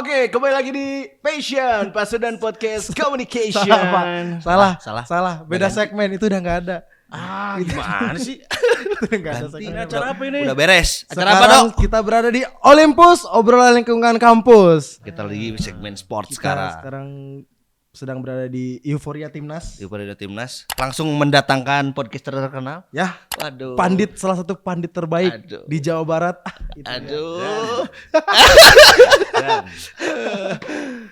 Oke, kembali lagi di Passion, Pasundan Podcast Communication. Salah. Beda segmen itu udah nggak ada. Gimana sih? Itu udah nggak ada Ganti. segmen. Acara apa ini? Udah beres. Acara apa, Sekarang Dok? kita berada di Olympus, obrolan lingkungan kampus. Kita lagi segmen sport Kita sekarang. sekarang sedang berada di Euforia Timnas. Di Parida Timnas langsung mendatangkan podcaster terkenal. Ya, Waduh. salah satu pandit terbaik Aduh. di Jawa Barat. Itu dia. Aduh.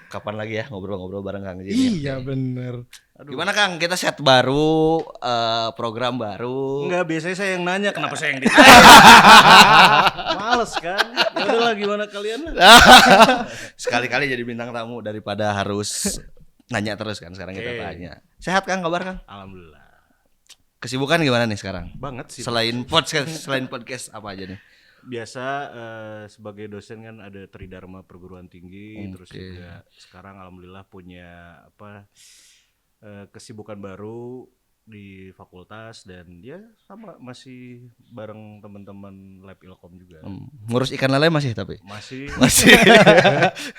Kapan lagi ya ngobrol-ngobrol bareng Kang Jin? Iya bener. Gimana Kang? Kita set baru, program baru. Enggak, biasanya saya yang nanya, kenapa saya yang ditanya? Males kan? Ya udahlah, gimana kalian lah. Sekali-kali jadi bintang tamu daripada harus nanya terus kan. Sekarang kita Oke. tanya. Sehat Kang, kabar Kang? Alhamdulillah. Kesibukan gimana nih sekarang? Banget sih. Selain podcast apa aja nih? Biasa sebagai dosen kan ada Tridharma Perguruan Tinggi, terus Oke. juga sekarang alhamdulillah punya kesibukan baru di fakultas dan ya sama masih bareng teman-teman lab Ilkom juga. Ngurus ikan lele masih tapi? Masih Masih.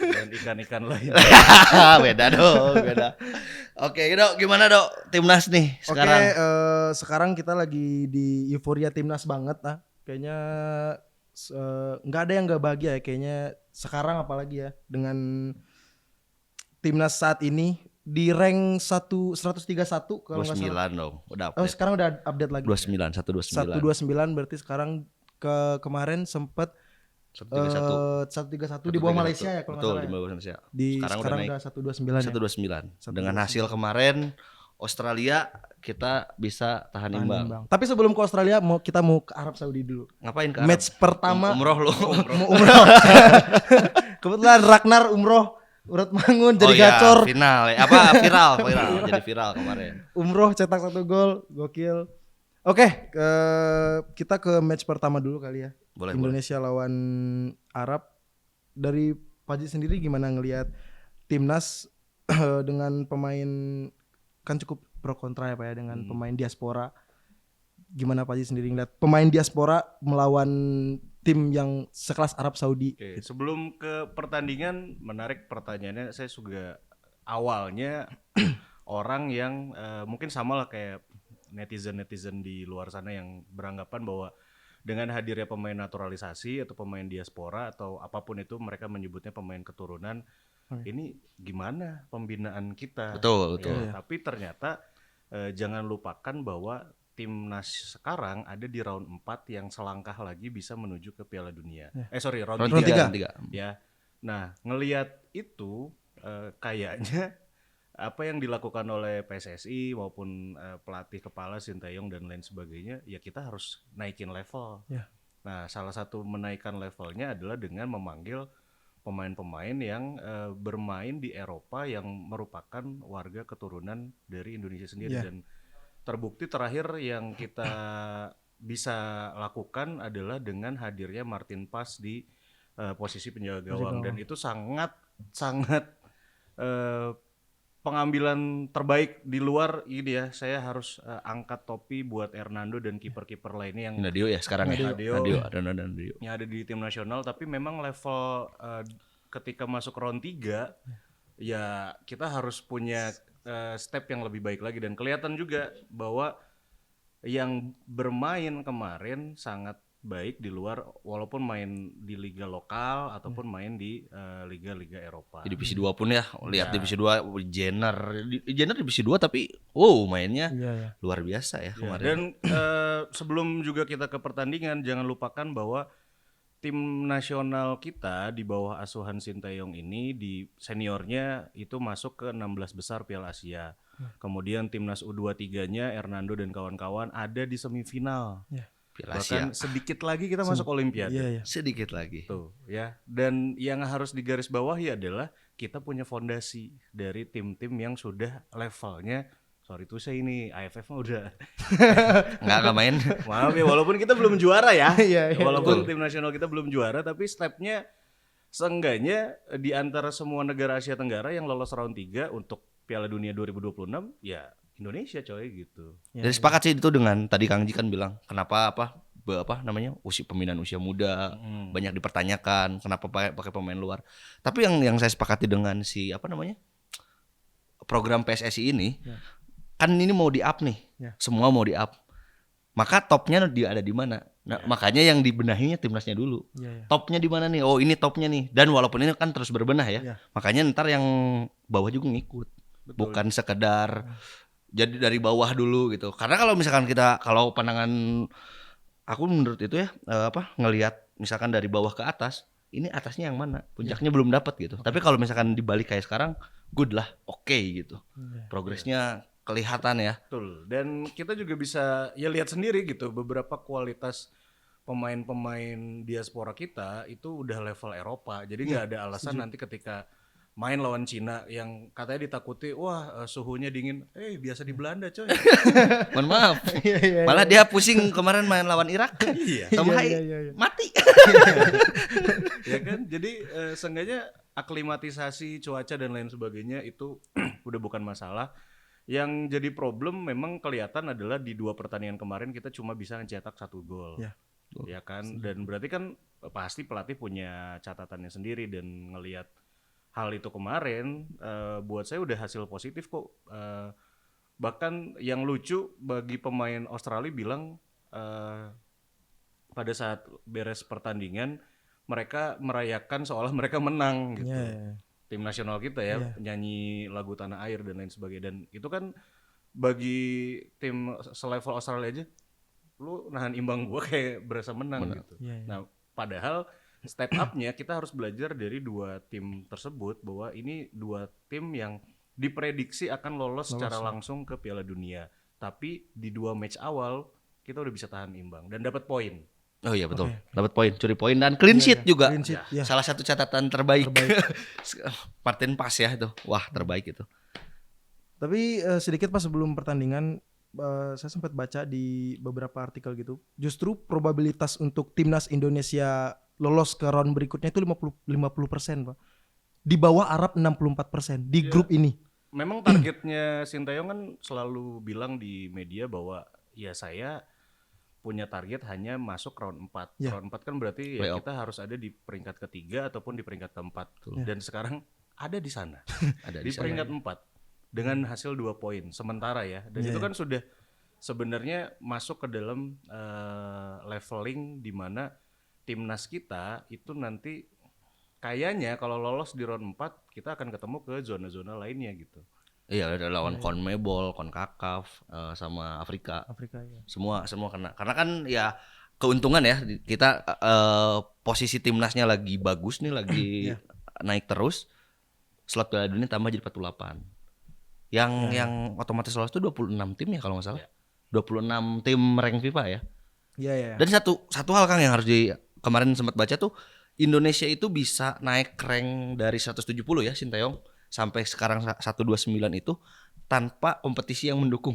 dan ikan-ikan lain. Beda dong, beda. Oke, Dok, gimana Dok? Timnas nih Oke, sekarang. sekarang kita lagi di Euforia Timnas banget lah. Kayaknya nggak ada yang nggak bahagia ya. Kayaknya sekarang apalagi ya dengan Timnas saat ini di rank 131 kalau nggak salah. 29 dong. Udah Oh, update. sekarang udah update lagi. 29, 129. 129 berarti sekarang kemarin sempet 131. 131 di bawah Malaysia ya kalau nggak Betul, salah. di Ya. bawah Malaysia. Di Sekarang sekarang udah naik udah 129 ya. 129. 129. Dengan hasil kemarin Australia kita bisa tahan imbang. Bang. Tapi sebelum ke Australia kita mau ke Arab Saudi dulu. Ngapain Kak? Match pertama Umroh lu. mau umroh. Kebetulan Ragnar umroh Urat Mangun jadi gacor. Final ya. Apa viral. Jadi viral kemarin. Umroh cetak 1 gol, gokil. Oke, kita ke match pertama dulu kali ya. Boleh, Indonesia lawan Arab. Dari Paji sendiri gimana ngelihat timnas dengan pemain kan cukup pro kontra ya Pak ya dengan pemain diaspora. Gimana Paji sendiri ngelihat pemain diaspora melawan tim yang sekelas Arab Saudi? Oke, sebelum ke pertandingan, menarik pertanyaannya. Saya juga awalnya orang yang mungkin sama lah kayak netizen di luar sana yang beranggapan bahwa dengan hadirnya pemain naturalisasi atau pemain diaspora atau apapun itu mereka menyebutnya pemain keturunan, ini gimana pembinaan kita? Betul. Ya, tapi ternyata jangan lupakan bahwa timnas sekarang ada di round 4 yang selangkah lagi bisa menuju ke Piala Dunia. Round Round 3. 3. Ya. Nah, ngelihat itu kayaknya apa yang dilakukan oleh PSSI maupun pelatih kepala Sinteyong dan lain sebagainya, ya kita harus naikin level. Ya. Nah, salah satu menaikkan levelnya adalah dengan memanggil pemain-pemain yang bermain di Eropa yang merupakan warga keturunan dari Indonesia sendiri. Ya. Dan terbukti terakhir yang kita bisa lakukan adalah dengan hadirnya Martin Paes di posisi penjaga gawang, dan itu sangat pengambilan terbaik di luar ini ya. Saya harus angkat topi buat Hernando dan kiper-kiper lainnya yang Nadio ya sekarang ya. Nadio. Nadio. yang ada di tim nasional, tapi memang level ketika masuk round 3 ya kita harus punya step yang lebih baik lagi, dan kelihatan juga bahwa yang bermain kemarin sangat baik di luar, walaupun main di liga lokal ataupun main di liga-liga Eropa. Di divisi 2 pun ya, lihat divisi 2 Jenner divisi 2 tapi mainnya Iya. luar biasa ya Ya, kemarin. dan sebelum juga kita ke pertandingan, jangan lupakan bahwa tim nasional kita di bawah asuhan Sinteyong ini di seniornya itu masuk ke 16 besar Piala Asia. Kemudian timnas U23-nya Hernando dan kawan-kawan ada di semifinal. Piala Asia Bahkan sedikit lagi kita masuk Olimpiade. Iya. sedikit lagi. Tuh ya. Dan yang harus digarisbawahi adalah kita punya fondasi dari tim-tim yang sudah levelnya, sorry tuh saya ini AFF mah udah Enggak main. maaf ya, walaupun kita belum juara ya. Iya, Walaupun tim nasional kita belum juara, tapi stepnya seenggaknya di antara semua negara Asia Tenggara yang lolos round 3 untuk Piala Dunia 2026 ya Indonesia coy gitu. Jadi sepakat sih itu dengan tadi Kang Ji kan bilang kenapa pembinaan usia muda banyak dipertanyakan kenapa pakai pemain luar. Tapi yang saya sepakati dengan program PSSI ini kan ini mau di-up nih. Semua mau di-up. Maka topnya dia ada di mana? Nah, makanya yang dibenahinya timnasnya dulu. Topnya di mana nih? Oh, ini topnya nih. Dan walaupun ini kan terus berbenah ya. Makanya ntar yang bawah juga ngikut. Betul. Bukan sekedar jadi dari bawah dulu gitu. Karena kalau misalkan kalau pandangan aku menurut itu ya ngelihat misalkan dari bawah ke atas, ini atasnya yang mana? Puncaknya belum dapat gitu. Tapi kalau misalkan dibalik kayak sekarang, good lah, oke gitu. Progresnya kelihatan ya. Betul. Dan kita juga bisa ya lihat sendiri gitu beberapa kualitas pemain-pemain diaspora kita itu udah level Eropa. Jadi nggak ada alasan nanti ketika main lawan Cina yang katanya ditakuti, wah suhunya dingin. Biasa di Belanda coy. Mohon maaf. Malah dia pusing kemarin main lawan Irak. Sama mati. Ya kan? Jadi seenggaknya aklimatisasi cuaca dan lain sebagainya itu udah bukan masalah. Yang jadi problem memang kelihatan adalah di 2 pertandingan kemarin kita cuma bisa mencetak 1 gol. Ya kan? Dan berarti kan pasti pelatih punya catatannya sendiri dan ngelihat hal itu kemarin buat saya udah hasil positif kok. Bahkan yang lucu bagi pemain Australia bilang pada saat beres pertandingan mereka merayakan seolah mereka menang gitu. Tim nasional kita ya nyanyi lagu Tanah Air dan lain sebagainya. Dan itu kan bagi tim selevel Australia aja lu nahan imbang gua kayak berasa menang gitu. Nah padahal step up-nya kita harus belajar dari 2 tim tersebut bahwa ini 2 tim yang diprediksi akan lolos secara langsung ke Piala Dunia. Tapi di 2 match awal kita udah bisa tahan imbang dan dapat poin. Oh iya betul. Dapat poin, curi poin dan clean sheet juga. Clean sheet, Salah satu catatan terbaik. Martin Pass ya itu. Wah, terbaik itu. Tapi sedikit pas sebelum pertandingan saya sempat baca di beberapa artikel gitu. Justru probabilitas untuk timnas Indonesia lolos ke round berikutnya itu 50%, Pak. Di bawah Arab 64% di grup ini. Memang targetnya Sintayong kan selalu bilang di media bahwa ya saya punya target hanya masuk round 4. Round 4 kan berarti ya kita harus ada di peringkat ketiga ataupun di peringkat keempat. Dan sekarang ada di sana. Ada di peringkat 4 dengan hasil 2 poin sementara ya. Dan itu kan sudah sebenarnya masuk ke dalam leveling di mana timnas kita itu nanti kayaknya kalau lolos di round 4 kita akan ketemu ke zona-zona lainnya gitu. Iya, ada lawan CONMEBOL, CONCACAF sama Afrika ya. Semua kena. Karena kan ya keuntungan ya kita posisi timnasnya lagi bagus nih, lagi naik terus. Slot Piala Dunia tambah jadi 48. Yang otomatis lolos itu 26 tim ya kalau nggak salah. 26 tim rank FIFA ya. Iya. Dan satu hal Kang yang harus kemarin sempat baca tuh, Indonesia itu bisa naik rank dari 170 ya Sintayong sampai sekarang 129 itu tanpa kompetisi yang mendukung.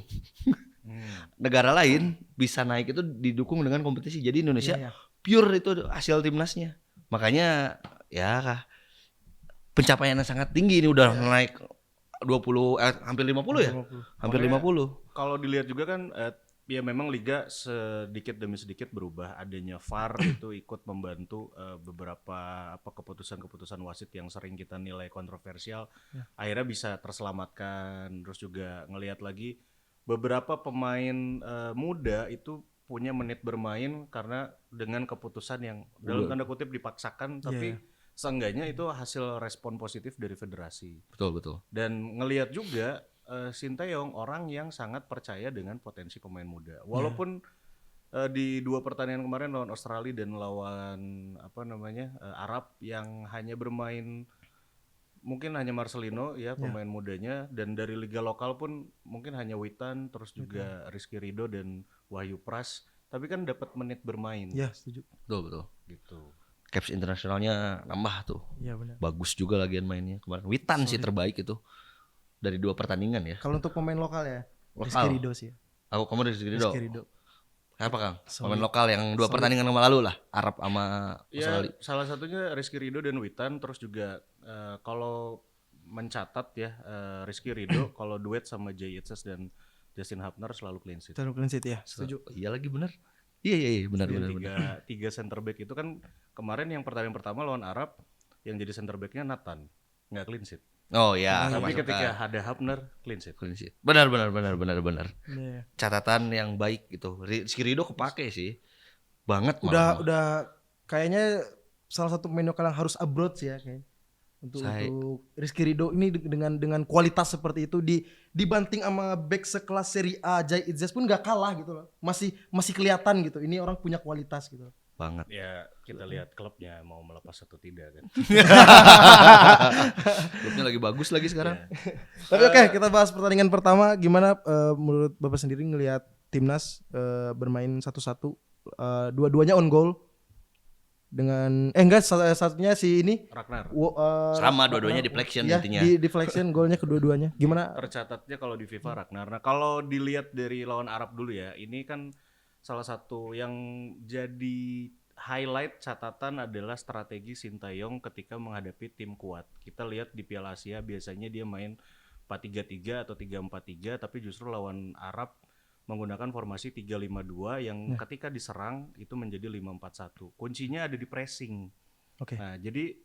Negara lain bisa naik itu didukung dengan kompetisi. Jadi Indonesia pure itu hasil timnasnya. Makanya ya pencapaiannya sangat tinggi ini udah naik 20 hampir 50 ya? Hampir 50. Kalau dilihat juga kan ya memang liga sedikit demi sedikit berubah. Adanya VAR itu ikut membantu beberapa keputusan-keputusan wasit yang sering kita nilai kontroversial akhirnya bisa terselamatkan. Terus juga ngelihat lagi beberapa pemain muda itu punya menit bermain karena dengan keputusan yang dalam tanda kutip dipaksakan tapi seenggaknya itu hasil respon positif dari federasi. Betul. Dan ngelihat juga Sintayong orang yang sangat percaya dengan potensi pemain muda. Walaupun di 2 pertandingan kemarin lawan Australia dan lawan Arab yang hanya bermain mungkin hanya Marcelino ya pemain mudanya, dan dari liga lokal pun mungkin hanya Witan, terus juga Rizky Ridho dan Wahyu Pras, tapi kan dapat menit bermain. Ya, setuju. Betul. Gitu. Caps internasionalnya nambah tuh. Iya benar. Bagus juga lagian mainnya kemarin. Witan sih terbaik itu. Dari 2 pertandingan ya. Kalau untuk pemain lokal ya, Rizky Ridho sih. Kamu Rizky Ridho. Apa Kang? Pemain Solid. lokal yang 2 pertandingan lalu lah, Arab sama Australia. Ya, salah satunya Rizky Ridho dan Witan, terus juga kalau mencatat ya Rizky Ridho kalau duet sama Jay Eatzes dan Justin Hubner selalu clean sheet. Selalu clean sheet ya, setuju. Iya lagi bener. Iya benar Yang benar. tiga center back itu kan kemarin yang pertandingan pertama lawan Arab yang jadi center backnya Nathan nggak clean sheet. Oh ya, Tapi masuk ketika kan. ada Hapner clean sheet. Clean sheet. Benar. Iya. Catatan yang baik gitu. Rizky Ridho kepake sih. Banget malah. Udah kayaknya salah satu pemain lokal yang harus abroad sih ya kayaknya. Untuk Rizky Ridho ini dengan kualitas seperti itu dibanting sama back sekelas Serie A Jai Itzes pun nggak kalah gitu loh. Masih kelihatan gitu. Ini orang punya kualitas gitu. Banget. Ya kita lihat klubnya mau melepas atau tidak kan. Klubnya lagi bagus lagi sekarang. Tapi oke, kita bahas pertandingan pertama. Gimana menurut Bapak sendiri ngelihat timnas bermain satu-satu, dua-duanya on goal dengan satunya si ini Ragnar. Sama dua-duanya deflection ya, intinya. di deflection golnya kedua-duanya. Gimana? Tercatatnya kalau di FIFA Ragnar. Nah kalau dilihat dari lawan Arab dulu ya, ini kan salah satu yang jadi highlight catatan adalah strategi Sintayong ketika menghadapi tim kuat. Kita lihat di Piala Asia biasanya dia main 4-3-3 atau 3-4-3, tapi justru lawan Arab menggunakan formasi 3-5-2 yang ketika diserang itu menjadi 5-4-1. Kuncinya ada di pressing. Oke. Nah, jadi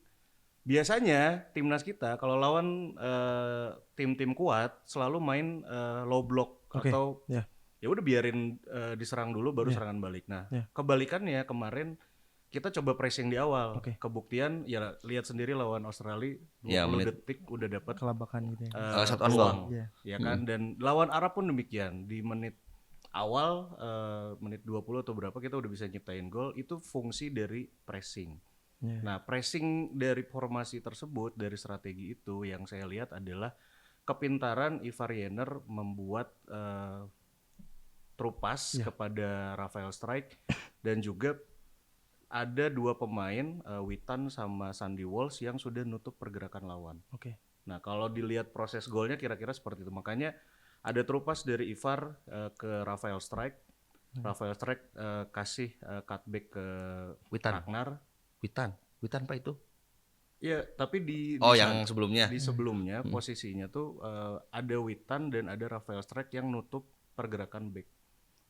biasanya timnas kita kalau lawan tim-tim kuat selalu main low block Oke, atau ya. ya udah biarin diserang dulu baru serangan balik. Nah, kebalikannya kemarin kita coba pressing di awal. Kebuktian ya lihat sendiri lawan Australia 20 detik udah dapat Kelabakan gitu ya. Satu on peluang. Iya. Ya kan, dan lawan Arab pun demikian. Di menit awal menit 20 atau berapa kita udah bisa nyiptain gol, itu fungsi dari pressing. Yeah. Nah, pressing dari formasi tersebut, dari strategi itu yang saya lihat adalah kepintaran Ivar Jenner membuat trupas kepada Rafael Strijk dan juga ada dua pemain Witan sama Sandy Walsh yang sudah nutup pergerakan lawan. Oke. Nah, kalau dilihat proses golnya kira-kira seperti itu. Makanya ada trupas dari Ivar ke Rafael Strijk. Rafael Strijk kasih cutback ke Ragnar. Witan Pak itu? Ya, tapi yang sebelumnya. Di sebelumnya posisinya tuh ada Witan dan ada Rafael Strijk yang nutup pergerakan back.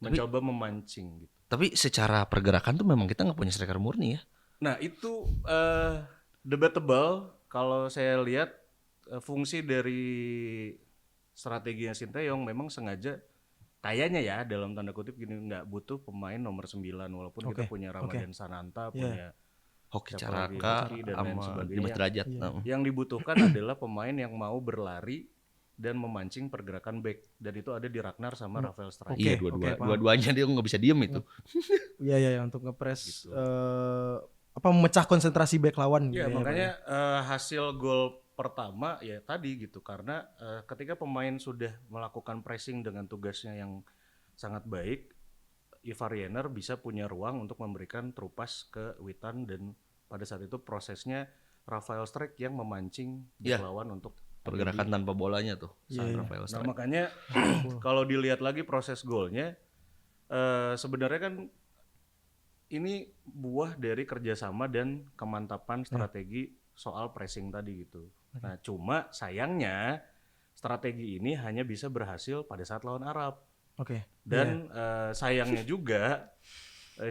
Mencoba memancing gitu. Tapi secara pergerakan tuh memang kita nggak punya striker murni ya. Nah, itu debatable kalau saya lihat fungsi dari strateginya Sintayong memang sengaja kayaknya ya dalam tanda kutip gini nggak butuh pemain nomor 9 walaupun kita punya Ramadan Sananta, punya Hoki siapa lagi, Caraka Hoki dan lain sama sebagainya. Dimas Derajat. Yang dibutuhkan adalah pemain yang mau berlari dan memancing pergerakan back, dan itu ada di Ragnar sama Rafael Strijk. Iya, dua-duanya dia nggak bisa diem itu. Iya untuk ngepres memecah konsentrasi back lawan Ya, gitu makanya hasil gol pertama ya tadi gitu, karena ketika pemain sudah melakukan pressing dengan tugasnya yang sangat baik, Ivar Jenner bisa punya ruang untuk memberikan trupas ke Witan, dan pada saat itu prosesnya Rafael Strijk yang memancing back lawan untuk pergerakan tanpa bolanya tuh. Rafael Strijk. Nah, makanya kalau dilihat lagi proses golnya sebenarnya kan ini buah dari kerjasama dan kemantapan strategi soal pressing tadi gitu. Nah, cuma sayangnya strategi ini hanya bisa berhasil pada saat lawan Arab. Dan sayangnya juga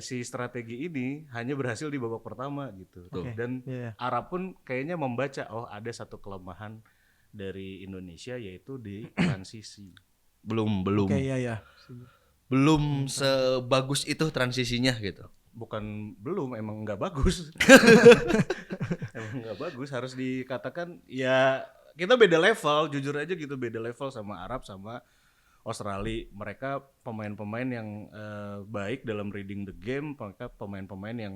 si strategi ini hanya berhasil di babak pertama gitu. Dan Arab pun kayaknya membaca ada satu kelemahan dari Indonesia yaitu di transisi. Belum sebagus itu transisinya gitu. Bukan belum, emang nggak bagus. Emang nggak bagus, harus dikatakan ya kita beda level, jujur aja gitu, beda level sama Arab sama Australia. Mereka pemain-pemain yang baik dalam reading the game, mereka pemain-pemain yang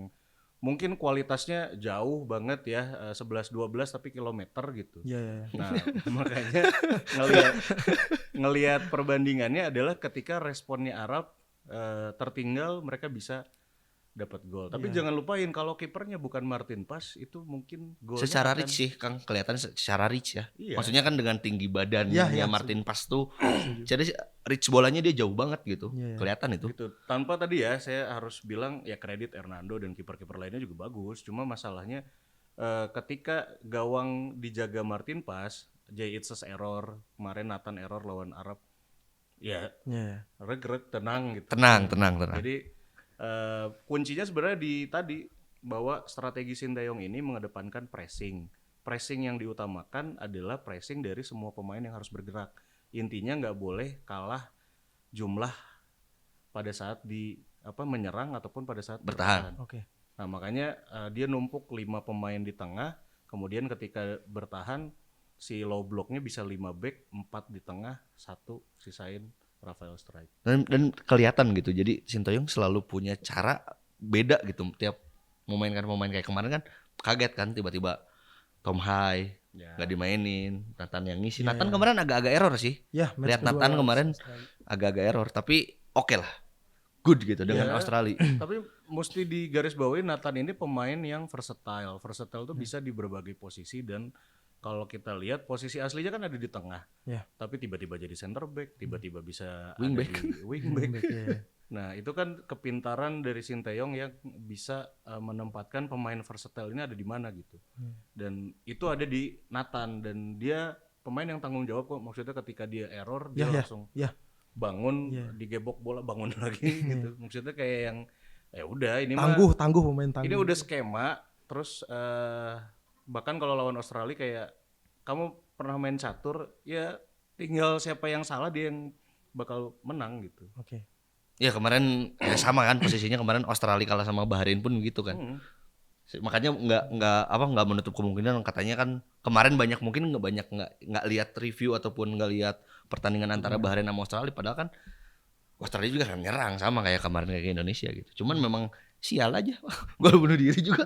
mungkin kualitasnya jauh banget ya, 11-12 tapi kilometer gitu. Nah, makanya ngelihat perbandingannya adalah ketika responnya Arab tertinggal mereka bisa dapat gol. Tapi jangan lupain kalau kipernya bukan Martin Pas, itu mungkin golnya secara reach sih Kang, kelihatan secara reach ya. Iya. Maksudnya kan dengan tinggi badannya Martin Pas tuh jadi reach bolanya dia jauh banget gitu. Kelihatan itu. Gitu. Tanpa tadi ya saya harus bilang ya kredit Hernando dan kiper-kiper lainnya juga bagus. Cuma masalahnya ketika gawang dijaga Martin Pas, Jay Itzes error, kemarin Nathan error lawan Arab. Ya. Regret, tenang gitu. Tenang. Jadi kuncinya sebenarnya di tadi bahwa strategi Sinteyong ini mengedepankan pressing. Pressing yang diutamakan adalah pressing dari semua pemain yang harus bergerak. Intinya nggak boleh kalah jumlah pada saat menyerang ataupun pada saat bertahan. Oke. Nah makanya dia numpuk 5 pemain di tengah, kemudian ketika bertahan si low blocknya bisa 5 back, 4 di tengah, 1 sisain Rafael Strike. Dan kelihatan gitu. Jadi Sinteyong selalu punya cara beda gitu tiap memainkan pemain. Kayak kemarin kan kaget kan tiba-tiba Tom Hai nggak dimainin, Nathan yang ngisi. Nathan kemarin agak-agak error sih. Ya, match Lihat kedua Nathan kemarin Australia. agak-agak error, tapi oke lah. Good gitu dengan Australia. Tapi mesti digarisbawahi Nathan ini pemain yang versatile. Versatile tuh bisa di berbagai posisi dan kalau kita lihat posisi aslinya kan ada di tengah. Ya. Tapi tiba-tiba jadi center back, tiba-tiba bisa Wingback. ada di wingback. Iya. Nah, itu kan kepintaran dari Sinteyong yang bisa menempatkan pemain versatile ini ada di mana gitu. Dan itu ada di Nathan dan dia pemain yang tanggung jawab kok. Maksudnya ketika dia error dia langsung bangun, digebok bola bangun lagi gitu. Maksudnya kayak yang ya udah ini Tangguh pemain tangguh. ini udah skema terus bahkan kalau lawan Australia kayak kamu pernah main catur ya tinggal siapa yang salah dia yang bakal menang gitu. Oke. Ya kemarin ya sama kan posisinya kemarin Australia kalah sama Bahrain pun gitu kan. Makanya nggak menutup kemungkinan katanya kan kemarin mungkin nggak lihat review ataupun nggak lihat pertandingan antara Bahrain sama Australia padahal kan Australia juga kan nyerang sama kayak kemarin kayak Indonesia gitu. Cuman memang sial aja. Gol bunuh diri juga.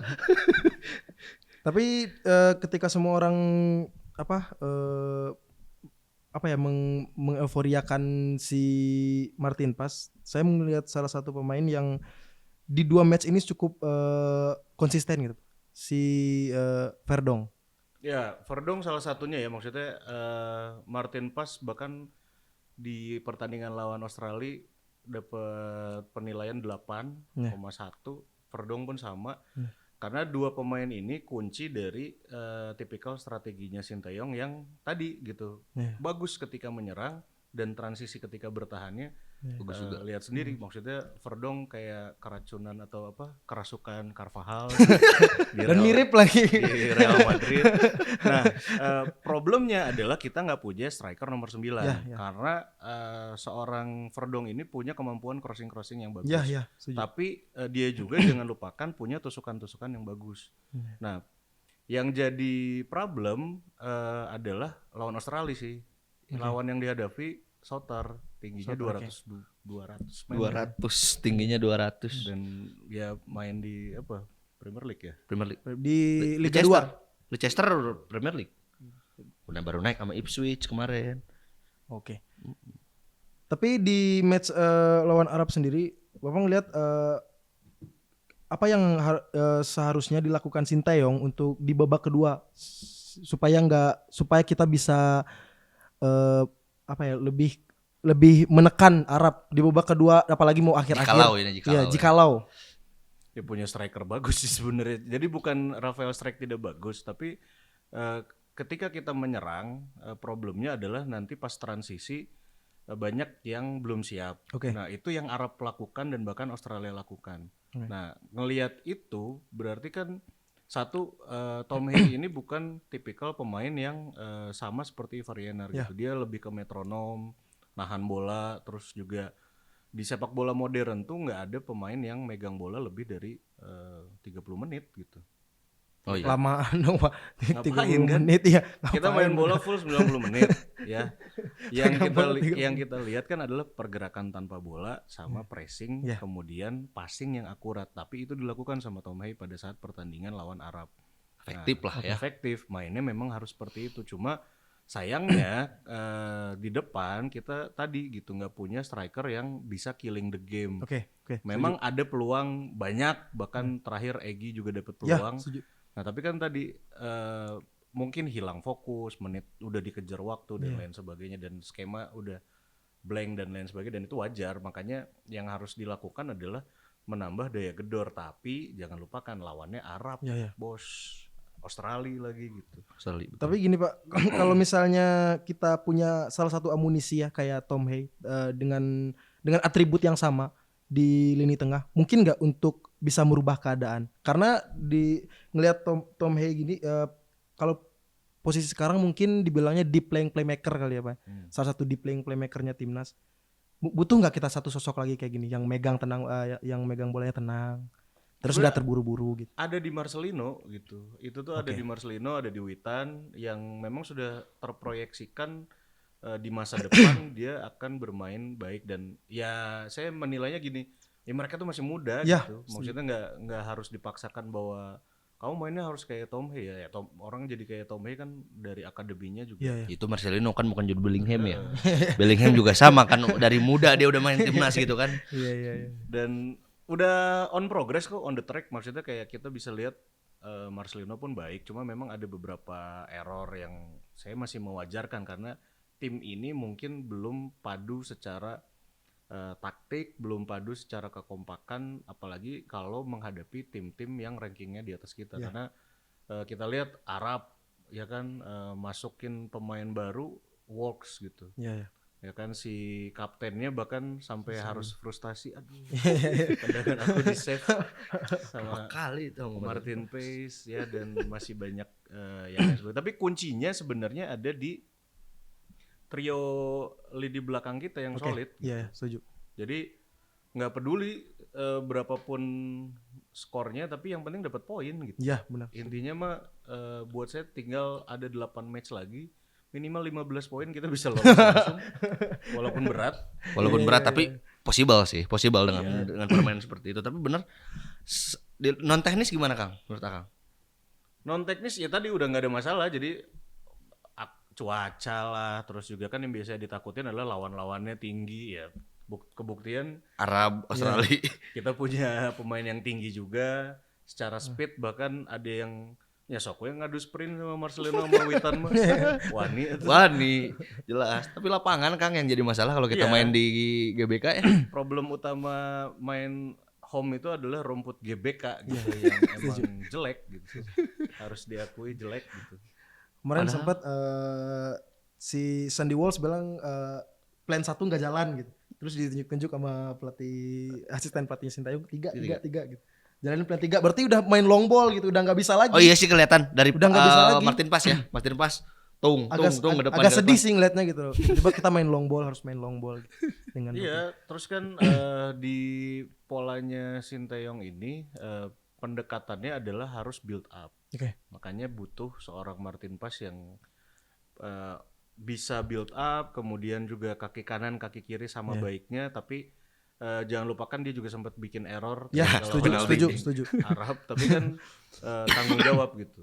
Tapi ketika semua orang mengeuforiakan si Martin Paes, saya melihat salah satu pemain yang di 2 match ini cukup konsisten gitu. Si Verdong. Ya, Verdong salah satunya ya maksudnya Martin Paes bahkan di pertandingan lawan Australia dapat penilaian 8,1. Verdong pun sama. Karena 2 pemain ini kunci dari tipikal strateginya Sinteyong yang tadi gitu. Bagus ketika menyerang dan transisi ketika bertahannya bagus juga. Lihat sendiri maksudnya Verdong kayak keracunan atau kerasukan Carvajal Dan mirip lagi di Real Madrid. Nah, problemnya adalah kita nggak punya striker nomor 9 karena seorang Verdong ini punya kemampuan crossing yang bagus. Tapi dia juga jangan lupakan punya tusukan-tusukan yang bagus. Nah, yang jadi problem adalah lawan Australia sih. Lawan yang dihadapi Sotar tingginya 200 tingginya 200 dan ya main di Premier League ya. Premier League. di Liga 2. Leicester Premier League. Udah baru naik sama Ipswich kemarin. Oke. Tapi di match lawan Arab sendiri, Bapak ngelihat apa yang seharusnya dilakukan Sinteyong untuk di babak kedua supaya kita bisa lebih menekan Arab di babak kedua apalagi mau akhir-akhir. Jikalau. Dia punya striker bagus sih sebenarnya. Jadi bukan Rafael Strike tidak bagus, tapi ketika kita menyerang problemnya adalah nanti pas transisi banyak yang belum siap. Nah, itu yang Arab lakukan dan bahkan Australia lakukan. Nah, ngelihat itu berarti kan satu Tom Hay ini bukan tipikal pemain yang sama seperti Variener gitu. Dia lebih ke metronom, nahan bola, terus juga di sepak bola modern tuh nggak ada pemain yang megang bola lebih dari 30 menit gitu. Oh iya. Lamaan dong Pak. 30 kan? menit ya. Kita main bola full 90 menit ya. Yang kita lihat kan adalah pergerakan tanpa bola sama pressing, kemudian passing yang akurat. Tapi itu dilakukan sama Tom Hay pada saat pertandingan lawan Arab. Efektif lah ya. Efektif. Mainnya memang harus seperti itu. Cuma sayangnya di depan kita tadi gitu nggak punya striker yang bisa killing the game. Memang ada peluang banyak, bahkan terakhir Egy juga dapat peluang. Nah tapi kan tadi mungkin hilang fokus, menit udah dikejar waktu dan lain sebagainya, dan skema udah blank dan lain sebagainya, dan itu wajar. Makanya yang harus dilakukan adalah menambah daya gedor, tapi jangan lupakan lawannya Arab, bos. Australia lagi gitu. Tapi gini Pak, kalau misalnya kita punya salah satu amunisi ya kayak Tom Hay dengan atribut yang sama, di lini tengah mungkin nggak untuk bisa merubah keadaan? Karena di ngelihat Tom Hea gini, kalau posisi sekarang mungkin dibilangnya deep playmaker kali ya Pak. Salah satu deep playmakernya timnas. Butuh nggak kita satu sosok lagi kayak gini yang megang tenang, yang megang bolanya tenang, terus nggak terburu-buru gitu? Ada di Marcelino gitu. Itu tuh ada Oke. di Marcelino, ada di Witan yang memang sudah terproyeksikan di masa depan dia akan bermain baik, dan ya saya menilainya gini, ya mereka tuh masih muda Ya, gitu. Maksudnya nggak harus dipaksakan bahwa kamu mainnya harus kayak Tom Hea ya. Orang jadi kayak Tom Hea kan dari akademinya juga. Iya, iya. Itu Marcelino kan bukan Jude Bellingham ya. Bellingham juga sama kan, dari muda dia udah main timnas gitu kan. Iya, iya, iya. Dan udah on progress kok, on the track. Maksudnya kayak kita bisa lihat Marcelino pun baik, cuma memang ada beberapa error yang saya masih mewajarkan karena tim ini mungkin belum padu secara taktik, belum padu secara kekompakan, apalagi kalau menghadapi tim-tim yang rankingnya di atas kita. Karena kita lihat Arab ya kan, masukin pemain baru works gitu. Iya, iya. Ya kan, si kaptennya bahkan sampai harus frustasi, aduh kadang aku di save sama Kali itu Martin Paes ya, dan masih banyak yang lain. Tapi kuncinya sebenarnya ada di trio lini belakang kita yang solid. Iya, setuju. Jadi nggak peduli berapapun skornya, tapi yang penting dapat poin gitu. Iya, benar. Intinya mah buat saya tinggal ada 8 match lagi, minimal 15 poin kita bisa lolos langsung. Walaupun berat. Walaupun berat tapi possible sih, possible dengan permainan seperti itu. Tapi bener non teknis gimana Kang menurut Akang? Non teknis ya tadi udah nggak ada masalah, jadi cuaca lah, terus juga kan yang biasanya ditakutin adalah lawan-lawannya tinggi ya. Kebuktian Arab, Australia. kita punya pemain yang tinggi juga, secara speed bahkan ada yang ya sok yang ngadu sprint sama Marcelino sama Witan mah. Wani itu. Wani, jelas. Tapi lapangan Kang yang jadi masalah kalau kita Iya. main di GBK ya. Problem utama main home itu adalah rumput GBK gitu yang emang jelek gitu. Harus diakui jelek gitu. Kemarin sempat si Sandy Walsh bilang plan 1 nggak jalan gitu. Terus ditunjuk-tunjuk sama asisten pelatihnya Sintayong tiga gitu. Jalanin plan 3, berarti udah main long ball gitu, udah nggak bisa lagi. Oh iya sih kelihatan dari Udah nggak bisa lagi. Martin Paes ya. Martin Paes tung ke depan. Agak sedih sih ngeliatnya gitu. Tiba kita main long ball, harus main long ball gitu. Dengan Iya, terus kan di polanya Sintayong ini pendekatannya adalah harus build up. Oke. Makanya butuh seorang Martin Paes yang bisa build up, kemudian juga kaki kanan, kaki kiri sama baiknya, tapi jangan lupakan dia juga sempat bikin error. Ya, kalau setuju. Arab, tapi kan tanggung jawab gitu.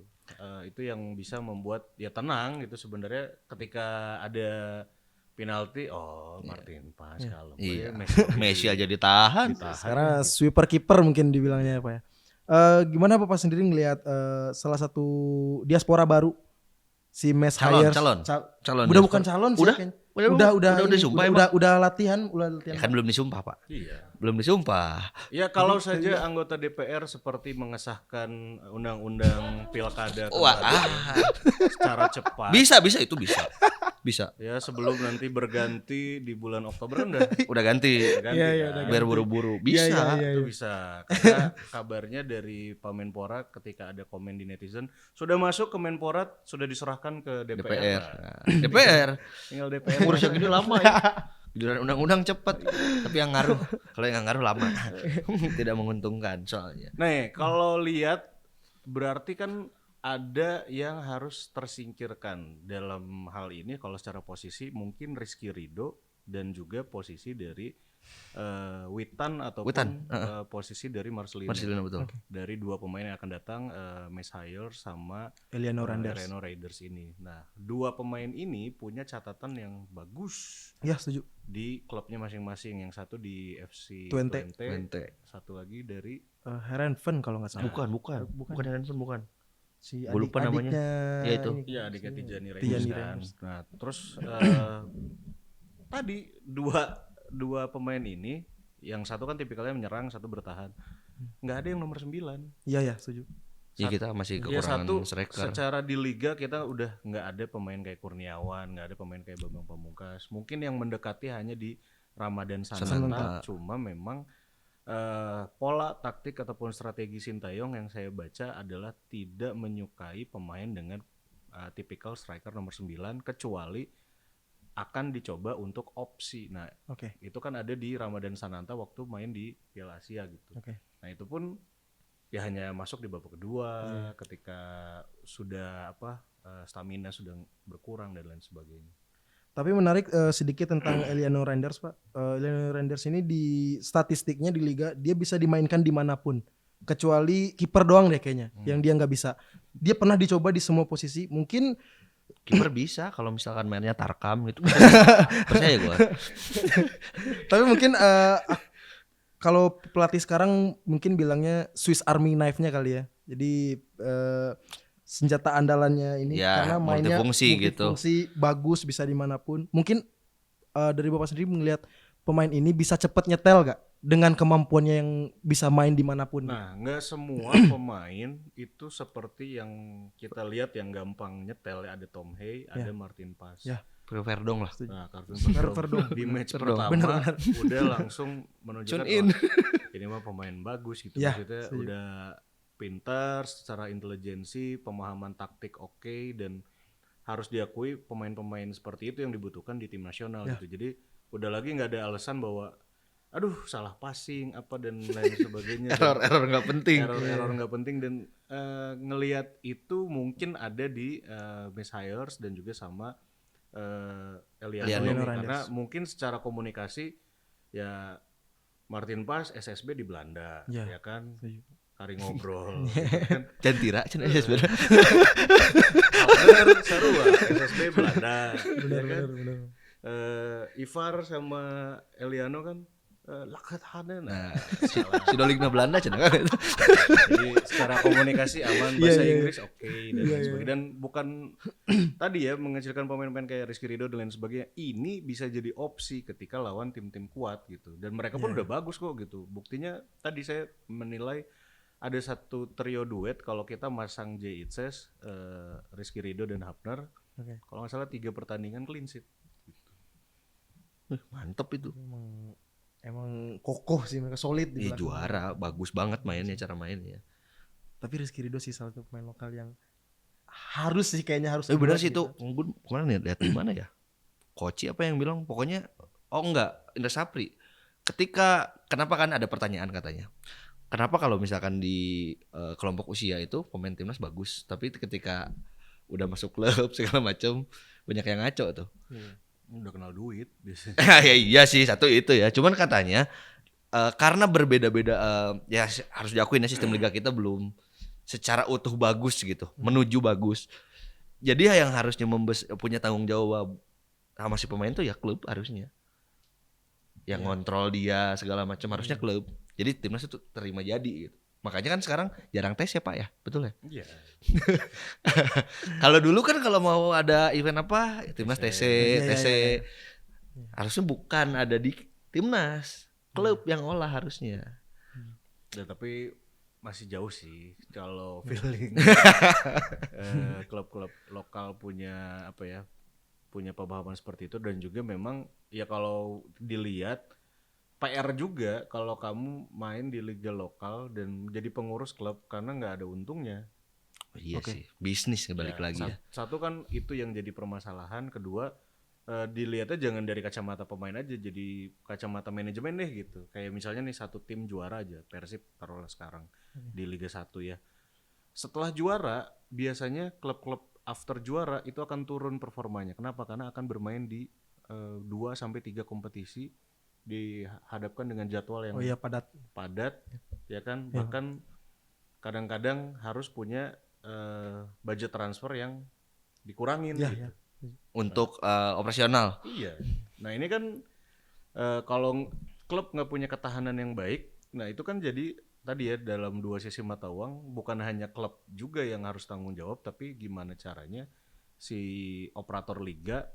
Itu yang bisa membuat ya tenang gitu sebenarnya ketika ada penalti. Martin Paes kalau Iya. gue Messi aja ditahan. Karena sweeper kiper mungkin dibilangnya apa ya. Gimana Bapak sendiri ngelihat salah satu diaspora baru si Mes Hayers? Calon Udah diaspora. bukan calon sih Udah? kayaknya. Udah ini, disumpah udah latihan, Ya kan belum disumpah Pak. Iya. Belum disumpah. Ya kalau saja anggota DPR seperti mengesahkan undang-undang pilkada Wah, secara cepat. bisa itu bisa. Bisa. Ya sebelum nanti berganti di bulan Oktober udah Udah ganti. kan? Biar buru-buru. Bisa. Itu bisa. Karena kabarnya dari Pak Menpora ketika ada komen di netizen sudah masuk ke Menpora, sudah diserahkan ke DPR. DPR. Nah, DPR. tinggal DPR Ngurus yang gini lama ya. Giliran undang-undang cepet. Tapi yang ngaruh. Kalau yang ngaruh lama. Tidak menguntungkan soalnya. Nih, kalau lihat berarti kan ada yang harus tersingkirkan dalam hal ini. Kalau secara posisi mungkin Rizky Ridho dan juga posisi dari Witan ataupun posisi dari Marcelino. Betul. Dari dua pemain yang akan datang, Mes Hayers sama Eliano Reno Raiders ini. Nah, dua pemain ini punya catatan yang bagus Ya, setuju. di klubnya masing-masing. Yang satu di FC Twente. satu lagi dari Herenven kalau nggak salah. Bukan handphone bukan. Si Gua lupa namanya. adiknya Ya, itu. ini. Iya, adiknya Tijani Tijani Reinders kan. Nah, terus tadi dua pemain ini, yang satu kan tipikalnya menyerang, satu bertahan. Nggak ada yang nomor 9. Iya, setuju. Ya kita masih Ya kekurangan satu, striker. secara di liga kita udah nggak ada pemain kayak Kurniawan, nggak ada pemain kayak Bambang Pamungkas. Mungkin yang mendekati hanya di Ramadan Sananta. Cuma memang pola taktik ataupun strategi Sintayong yang saya baca adalah tidak menyukai pemain dengan tipikal striker nomor 9 kecuali akan dicoba untuk opsi. Nah, Oke. itu kan ada di Ramadan Sananta waktu main di Piala Asia gitu. Oke. Nah, itu pun ya hanya masuk di babak kedua ketika sudah stamina sudah berkurang dan lain sebagainya. Tapi menarik sedikit tentang Eliano Reinders, Pak. Eliano Reinders ini di statistiknya di liga dia bisa dimainkan dimanapun, kecuali kiper doang deh kayaknya yang dia nggak bisa. Dia pernah dicoba di semua posisi. Mungkin Kiper bisa kalau misalkan mainnya Tarkam gitu. Percaya gue. tapi mungkin kalau pelatih sekarang mungkin bilangnya Swiss Army knife-nya kali ya. Jadi senjata andalannya ini Ya, karena mainnya multifungsi gitu. bagus bisa dimanapun. Mungkin dari Bapak sendiri melihat pemain ini bisa cepat nyetel gak dengan kemampuannya yang bisa main dimanapun. Nah, nggak semua pemain itu seperti yang kita lihat yang gampang nyetel ya. Ada Tom Hay, ada Martin Paes. Ya. Verdong lah. Nah, Calvin Verdong. di match Verdong. pertama udah langsung menunjukkan Tune in. ini mah pemain bagus gitu. Ya, Maksudnya setuju. udah pintar secara intelijensi, pemahaman taktik oke, dan harus diakui pemain-pemain seperti itu yang dibutuhkan di tim nasional gitu. Jadi udah lagi nggak ada alasan bahwa aduh salah passing apa dan lain sebagainya. Error nggak penting. Error nggak penting dan ngelihat itu mungkin ada di Miss Hires dan juga sama Eliano Eliano ini. Reinders. Karena mungkin secara komunikasi ya Martin Paes SSB di Belanda Ya. ya kan, Setuju. kari ngobrol gitu kan. Dan tira cina ya sebenarnya. Bener, seru lah SSB Belanda ya kan. Benar. Ivar sama Eliano kan lakat hana. Nah, Si Doligna Belanda cina kan. jadi secara komunikasi aman, bahasa Inggris oke dan lain sebagainya. Dan bukan tadi ya mengecilkan pemain-pemain kayak Rizky Ridho dan lain sebagainya. Ini bisa jadi opsi ketika lawan tim-tim kuat gitu. Dan mereka pun udah bagus kok gitu. Buktinya tadi saya menilai ada satu trio duet kalau kita masang Jay Itzes, Rizky Ridho dan Hapner. Oke. Kalau nggak salah 3 pertandingan clean sheet. Mantep itu. Emang kokoh sih mereka, solid di belakang. Juara, bagus banget mainnya, cara mainnya. Tapi Rizky Ridho sih salah satu pemain lokal yang harus sih kayaknya harus. Benar dibuat sih gitu. itu. Gue kemarin lihat di mana ya? Koci apa yang bilang pokoknya Indra Sapri. Kenapa kan ada pertanyaan katanya. Kenapa kalau misalkan di kelompok usia itu pemain timnas bagus, tapi ketika udah masuk klub segala macam banyak yang ngaco tuh. Udah kenal duit biasanya. Ya iya sih, satu itu ya. Cuman katanya karena berbeda-beda ya harus diakuin ya sistem liga kita belum secara utuh bagus gitu, menuju bagus. Jadi yang harusnya punya tanggung jawab sama si pemain tuh ya klub harusnya. Yang ngontrol dia segala macam harusnya klub. Jadi timnas itu terima jadi gitu. Makanya kan sekarang jarang tes ya Pak ya, betul ya? Iya. Kalau dulu kan kalau mau ada event apa, timnas TC. Harusnya bukan ada di timnas, klub yang olah harusnya. Ya, tapi masih jauh sih kalau feeling klub-klub lokal punya punya pemahaman seperti itu. Dan juga memang ya kalau dilihat PR juga kalau kamu main di liga lokal dan jadi pengurus klub karena nggak ada untungnya. Iya sih, bisnis balik lagi ya. Satu kan itu yang jadi permasalahan. Kedua dilihatnya jangan dari kacamata pemain aja, jadi kacamata manajemen deh gitu. Kayak misalnya nih satu tim juara aja, Persib taruhlah sekarang di Liga 1 ya. Setelah juara biasanya klub-klub after juara itu akan turun performanya. Kenapa? Karena akan bermain di 2-3 kompetisi, dihadapkan dengan jadwal yang padat ya kan. Bahkan kadang-kadang harus punya budget transfer yang dikurangin gitu. Untuk operasional. Iya. Nah ini kan kalau klub nggak punya ketahanan yang baik, nah itu kan jadi tadi ya dalam dua sisi mata uang, bukan hanya klub juga yang harus tanggung jawab, tapi gimana caranya si operator liga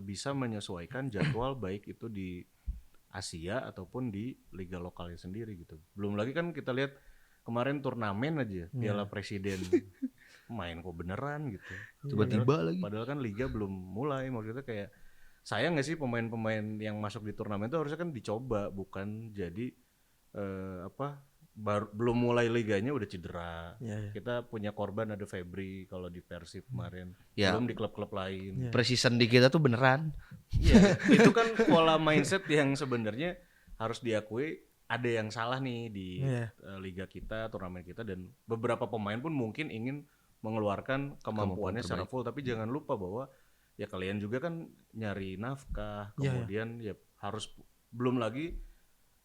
bisa menyesuaikan jadwal baik itu di Asia ataupun di liga lokalnya sendiri gitu. Belum lagi kan kita lihat kemarin turnamen aja Piala Presiden main kok beneran gitu. Tiba-tiba lagi. Padahal kan liga belum mulai. Maksudnya kayak sayang nggak sih pemain-pemain yang masuk di turnamen itu harusnya kan dicoba, bukan jadi belum mulai liganya udah cedera. Iya, iya. Kita punya korban ada Febri kalau di Persib kemarin. Ya. Belum di klub-klub lain. Iya. Precision di kita tuh beneran. Iya, itu kan pola mindset yang sebenarnya harus diakui ada yang salah nih di Iya. liga kita, turnamen kita, dan beberapa pemain pun mungkin ingin mengeluarkan kemampuannya secara full, tapi jangan lupa bahwa ya kalian juga kan nyari nafkah, Iya, kemudian ya harus belum lagi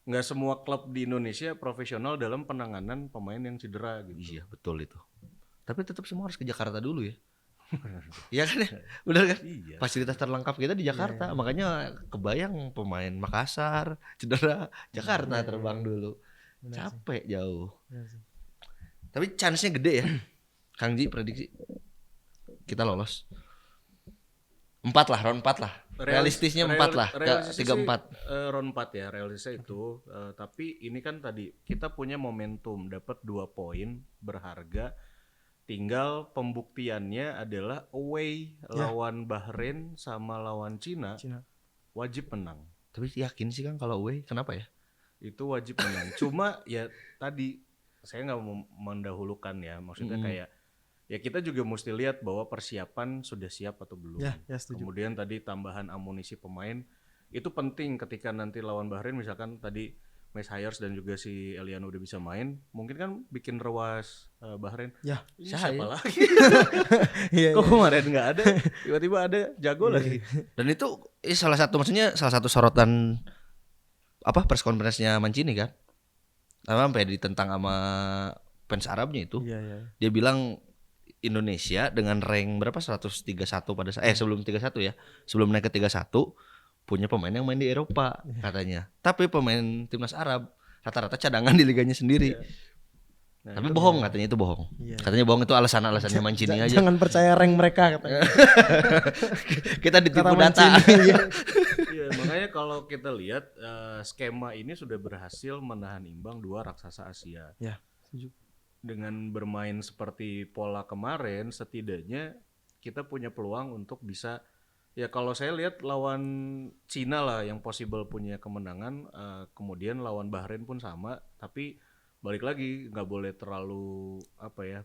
nggak semua klub di Indonesia profesional dalam penanganan pemain yang cedera gitu. Iya betul itu. Tapi tetap semua harus ke Jakarta dulu ya. Iya kan ya? Benar kan? Iya. Fasilitas terlengkap kita di Jakarta. Makanya kebayang pemain Makassar, cedera, Jakarta terbang dulu. Benar sih. Capek jauh. Benar sih. Tapi chance-nya gede ya. Kang Ji prediksi kita lolos. 4 lah, round 4 lah. Realistisnya 4 lah ke 3-4. Round 4 ya realistisnya itu. Tapi ini kan tadi kita punya momentum dapat 2 poin berharga. Tinggal pembuktiannya adalah away lawan Bahrain sama lawan Cina wajib menang. Tapi yakin sih Kang kalau away, kenapa ya? Itu wajib menang. Cuma ya tadi saya nggak mau mendahulukan ya. Maksudnya kayak ya kita juga mesti lihat bahwa persiapan sudah siap atau belum. Ya, setuju. Kemudian tadi tambahan amunisi pemain itu penting ketika nanti lawan Bahrain, misalkan tadi Mes Hayers dan juga si Eliano udah bisa main, mungkin kan bikin rewas Bahrain. Ya, Ini Saya. siapa lagi? Iya. Kok kemarin nggak ada, tiba-tiba ada jago lagi. Dan itu salah satu sorotan apa press conference-nya Mancini kan? Sampai ditentang sama fans Arabnya itu. Iya, iya. Dia bilang Indonesia dengan rank berapa 131 pada sebelum 31 ya. Sebelum naik ke 31 punya pemain yang main di Eropa katanya. Tapi pemain timnas Arab rata-rata cadangan di liganya sendiri. Nah, Tapi bohong katanya, itu bohong. Iya. Katanya bohong, itu alasannya Mancini aja. Jangan percaya rank mereka katanya. Kita ditipu Kata data. Mancini, iya. Iya, makanya kalau kita lihat skema ini sudah berhasil menahan imbang 2 raksasa Asia. Ya, setuju. Dengan bermain seperti pola kemarin, setidaknya kita punya peluang untuk bisa, ya kalau saya lihat lawan Cina lah yang possible punya kemenangan, kemudian lawan Bahrain pun sama, tapi balik lagi nggak boleh terlalu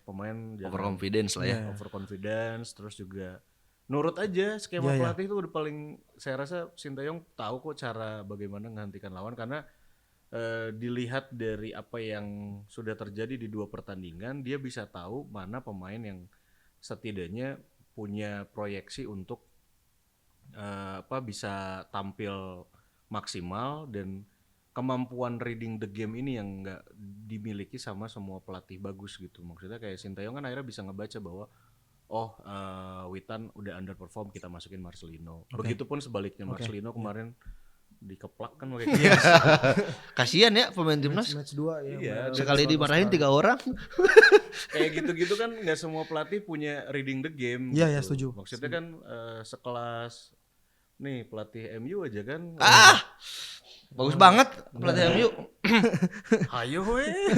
pemain Overconfidence lah ya. overconfidence, terus juga nurut aja skema pelatih itu udah paling, saya rasa Sintayong tahu kok cara bagaimana menghentikan lawan, karena dilihat dari apa yang sudah terjadi di 2 pertandingan, dia bisa tahu mana pemain yang setidaknya punya proyeksi untuk bisa tampil maksimal, dan kemampuan reading the game ini yang nggak dimiliki sama semua pelatih bagus gitu. Maksudnya kayak Sintayong kan akhirnya bisa ngebaca bahwa Witan udah underperform, kita masukin Marcelino. Begitupun sebaliknya, Marcelino kemarin dikeplak kan kayak gitu. Kasihan ya pemain timnas. Match 2 ya. Iya, Sekali dimarahin 3 orang. kayak gitu-gitu kan nggak semua pelatih punya reading the game. Iya, gitu. ya, setuju. Maksudnya kan sekelas nih pelatih MU aja kan. Bagus banget pelatih MU. Hayo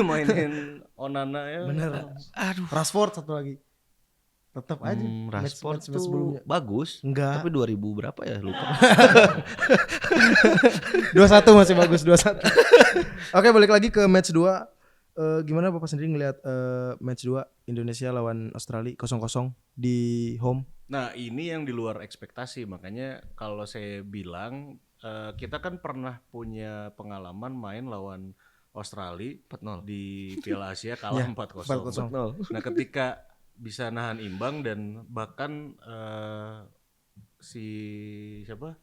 mainin Onana ya. Bener. Aduh. Rashford satu lagi. Tetap aja. Rashford Match tuh sebelumnya. bagus. Enggak. Tapi 2000 berapa ya lupa. 2-1 masih bagus 2-1. Oke, balik lagi ke match 2. Gimana Bapak sendiri ngelihat match 2 Indonesia lawan Australia 0-0 di home? Nah, ini yang di luar ekspektasi, makanya kalau saya bilang kita kan pernah punya pengalaman main lawan Australia 4-0. di Piala Asia kalah 4-0. 4-0. Nah, ketika bisa nahan imbang dan bahkan si siapa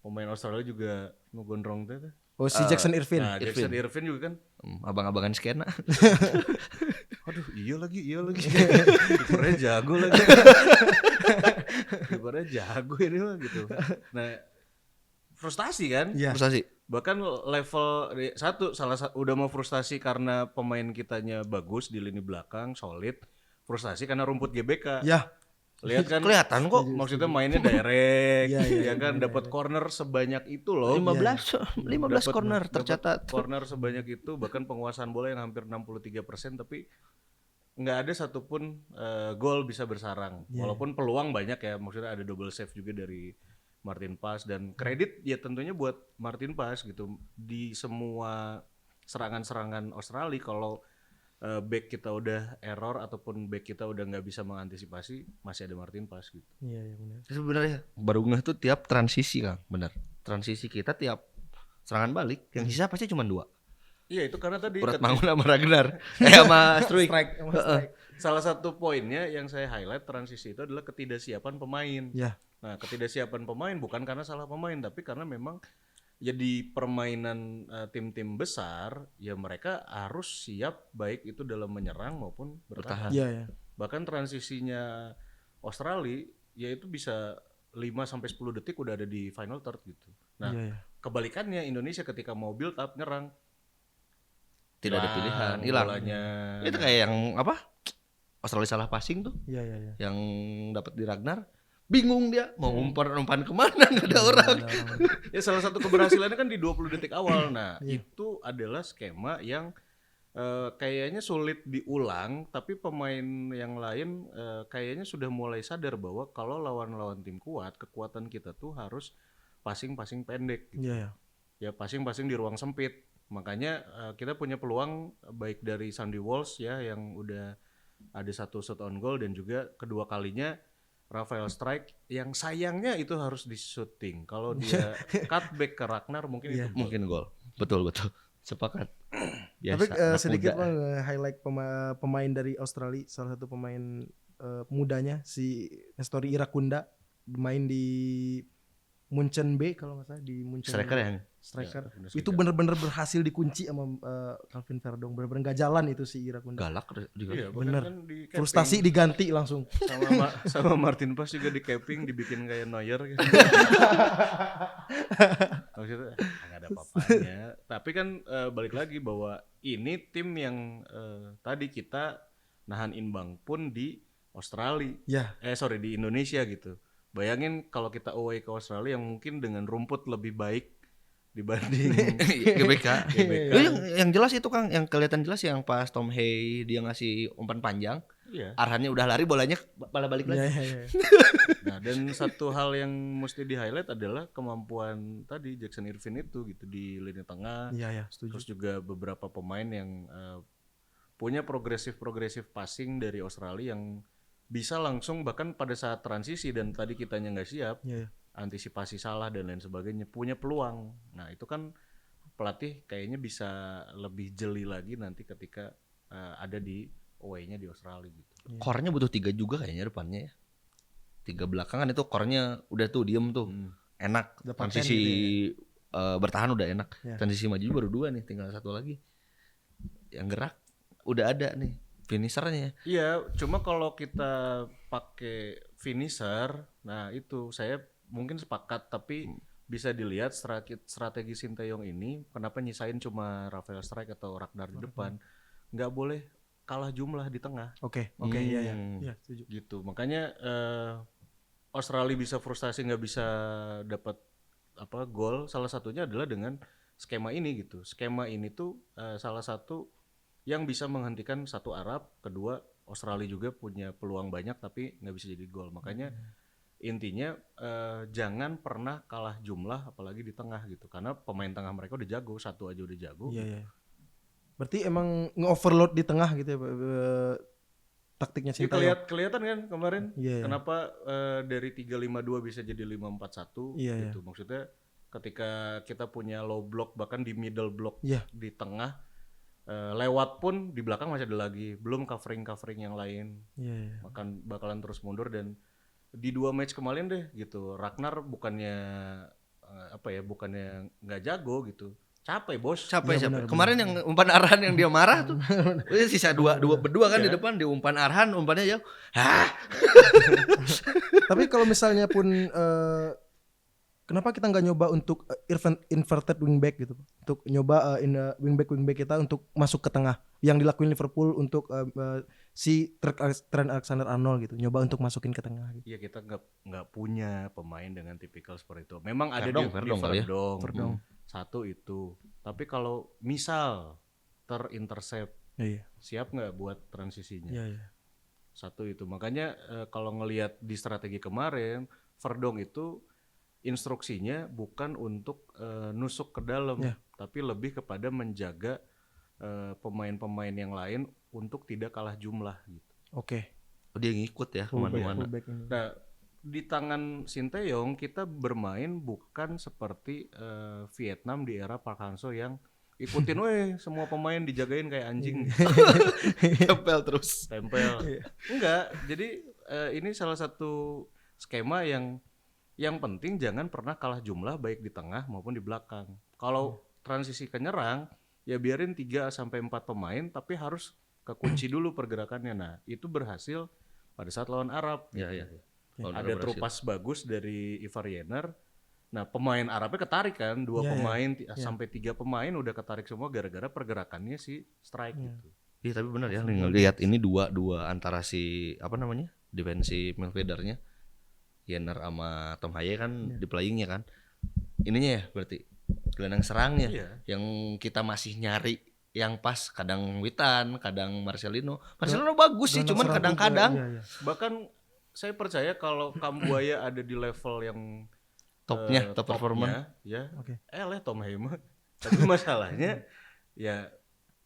pemain Australia juga ngegondrong tuh. Oh, si Jackson Irvin. Nah, Jackson Irvin juga kan. Abang-abangan skena. Aduh, iya lagi. Kipernya jago lagi. Kipernya jago ini mah gitu. Nah, frustasi kan? Iya. Frustasi. Bahkan level udah mau frustasi karena pemain kitanya bagus di lini belakang, solid. Frustasi karena rumput GBK. Ya. Lihat kan, Kelihatan kok. maksudnya mainnya direct, Iya, ya kan, dapat corner sebanyak itu loh. 15 Dapat- corner dapat tercatat. corner sebanyak itu, bahkan penguasaan bola yang hampir 63%, tapi nggak ada satupun gol bisa bersarang. Walaupun peluang banyak ya, maksudnya ada double save juga dari Martin Paes, dan kredit ya tentunya buat Martin Paes gitu. Di semua serangan-serangan Australia kalau back kita udah error ataupun back kita udah nggak bisa mengantisipasi, masih ada Martin Paes gitu. Iya, iya benar. Sebenarnya baru ngeh tuh tiap transisi Kang, benar. Transisi kita tiap serangan balik, yang sisa pasti cuma 2. Iya itu karena tadi Urat Mangun sama Ragnar. Sama Struik. salah satu poinnya yang saya highlight transisi itu adalah ketidaksiapan pemain. Ya. Nah ketidaksiapan pemain bukan karena salah pemain tapi karena memang ya di permainan tim-tim besar ya mereka harus siap baik itu dalam menyerang maupun bertahan. Iya, ya. Bahkan transisinya Australia ya itu bisa 5-10 detik udah ada di final third gitu. Nah, Iya, ya. kebalikannya Indonesia ketika mau build up nyerang Tidak ada pilihan, hilang. bolanya. Itu kayak yang apa? Australia salah passing tuh, Iya, iya, iya. yang dapat di Ragnar. Bingung dia mau umpan kemana, nggak ada orang. Ya salah satu keberhasilannya kan di 20 detik awal. Nah, itu adalah skema yang kayaknya sulit diulang, tapi pemain yang lain kayaknya sudah mulai sadar bahwa kalau lawan-lawan tim kuat, kekuatan kita tuh harus passing-passing pendek gitu. Iya, ya. Ya passing-passing di ruang sempit. Makanya kita punya peluang baik dari Sandy Walsh ya yang udah ada 1 shot on goal dan juga kedua kalinya Rafael Strike yang sayangnya itu harus di shooting. Kalau dia cutback ke Ragnar mungkin itu goal. Mungkin gol. Betul. Sepakat. Biasa, Tapi anak sedikit muda. highlight pemain dari Australia, salah satu pemain mudanya si Nestori Irakunda main di Munchen B kalau nggak salah, di Munchen. Striker ya? Striker. Ya, Itu bener-bener berhasil dikunci sama Calvin Verdong. Bener-bener nggak jalan itu si Irakunda. Galak juga. Iya, Bener. kan di capping. Frustasi diganti langsung. sama Martin Paes juga di capping dibikin kayak Neuer gitu. Maksudnya nggak ada apa-apanya. Tapi kan balik lagi bahwa ini tim yang tadi kita nahan imbang pun di Australia. Ya. Di Indonesia gitu. Bayangin kalau kita away ke Australia yang mungkin dengan rumput lebih baik dibanding GBK. Itu yang jelas itu Kang, yang kelihatan jelas yang pas Tom Hay dia ngasih umpan panjang. Iya. Arhannya udah lari, bolanya malah balik lagi. Ya. Nah, dan satu hal yang mesti di-highlight adalah kemampuan tadi Jackson Irvin itu gitu di lini tengah. Iya, setuju. Terus juga beberapa pemain yang punya progresif passing dari Australia yang bisa langsung bahkan pada saat transisi dan tadi kitanya nggak siap, Iya. antisipasi salah dan lain sebagainya, punya peluang. Nah, itu kan pelatih kayaknya bisa lebih jeli lagi nanti ketika ada di away-nya di Australia gitu. Core-nya butuh 3 juga kayaknya depannya ya. 3 belakangan itu core-nya udah tuh diem tuh. Enak. Udah Transisi bertahan udah enak. Ya. Transisi maju baru 2 nih, tinggal 1 lagi. Yang gerak udah ada nih finishernya. Iya, cuma kalau kita pakai finisher, nah itu saya mungkin sepakat, tapi bisa dilihat strategi Sinteyong ini kenapa nyisain cuma Rafael Strike atau Ragnar di depan, nggak boleh kalah jumlah di tengah. Oke, iya. Iya, setuju. Gitu, makanya Australia bisa frustasi nggak bisa dapat gol, salah satunya adalah dengan skema ini gitu. Skema ini tuh salah satu yang bisa menghentikan satu Arab, kedua Australia juga punya peluang banyak tapi nggak bisa jadi gol. Makanya intinya jangan pernah kalah jumlah apalagi di tengah gitu, karena pemain tengah mereka udah jago, satu aja udah jago. Iya. Berarti emang nge-overload di tengah gitu ya, taktiknya Ya, Sintayong. kelihatan kan kemarin Iya. kenapa dari 3-5-2 bisa jadi 5-4-1 Iya, gitu. Maksudnya ketika kita punya low block bahkan di middle block Iya. di tengah lewat pun di belakang masih ada lagi, belum covering yang lain. Iya. Bakalan terus mundur. Dan di 2 match kemarin deh gitu, Ragnar bukannya bukannya nggak jago gitu, capek bos. Capek. Kemarin yang umpan Arhan yang dia marah tuh. Sisa dua berdua kan di depan, di umpan Arhan, umpannya jauh. Hah? Tapi kalau misalnya pun kenapa kita nggak nyoba untuk inverted wingback gitu, untuk nyoba wingback kita untuk masuk ke tengah yang dilakuin Liverpool untuk si Trent Alexander-Arnold gitu, nyoba untuk masukin ke tengah gitu. Iya, kita nggak punya pemain dengan tipikal seperti itu. Memang ada Verdong di kali ya. Verdong. Satu itu. Tapi kalau misal terintercept, Iya. siap nggak buat transisinya? Iya. Satu itu. Makanya kalau ngelihat di strategi kemarin, Verdong itu instruksinya bukan untuk nusuk ke dalam, Yeah. tapi lebih kepada menjaga pemain-pemain yang lain untuk tidak kalah jumlah gitu. Oke. Oh, dia ngikut ya Fullback, kemana-mana. fullback ini. Nah, di tangan Sinteyong kita bermain bukan seperti Vietnam di era Park Hang-seo yang ikutin semua pemain dijagain kayak anjing. Tempel terus. Tempel. Enggak, jadi ini salah satu skema yang penting jangan pernah kalah jumlah baik di tengah maupun di belakang. Kalau transisi ke nyerang ya biarin 3 sampai 4 pemain tapi harus kekunci dulu pergerakannya. Nah, itu berhasil pada saat lawan Arab. Ya, ya. Ada trupas bagus dari Ivar Yener. Nah, pemain Arabnya ketarik kan, 2 Iya, pemain sampai 3 pemain udah ketarik semua gara-gara pergerakannya si strike gitu. Iya tapi benar ya, lihat ini dua antara si apa namanya defensive midfieldernya Yenner sama Tom Haye kan di playingnya kan, ininya ya berarti gelandang serangnya yang kita masih nyari yang pas, kadang Witan, kadang Marcelino bagus sih, cuman kadang-kadang Bahkan saya percaya kalau Kambuaya ada di level yang topnya, top performer ya. Oke. Tom Haye mah. Tapi masalahnya ya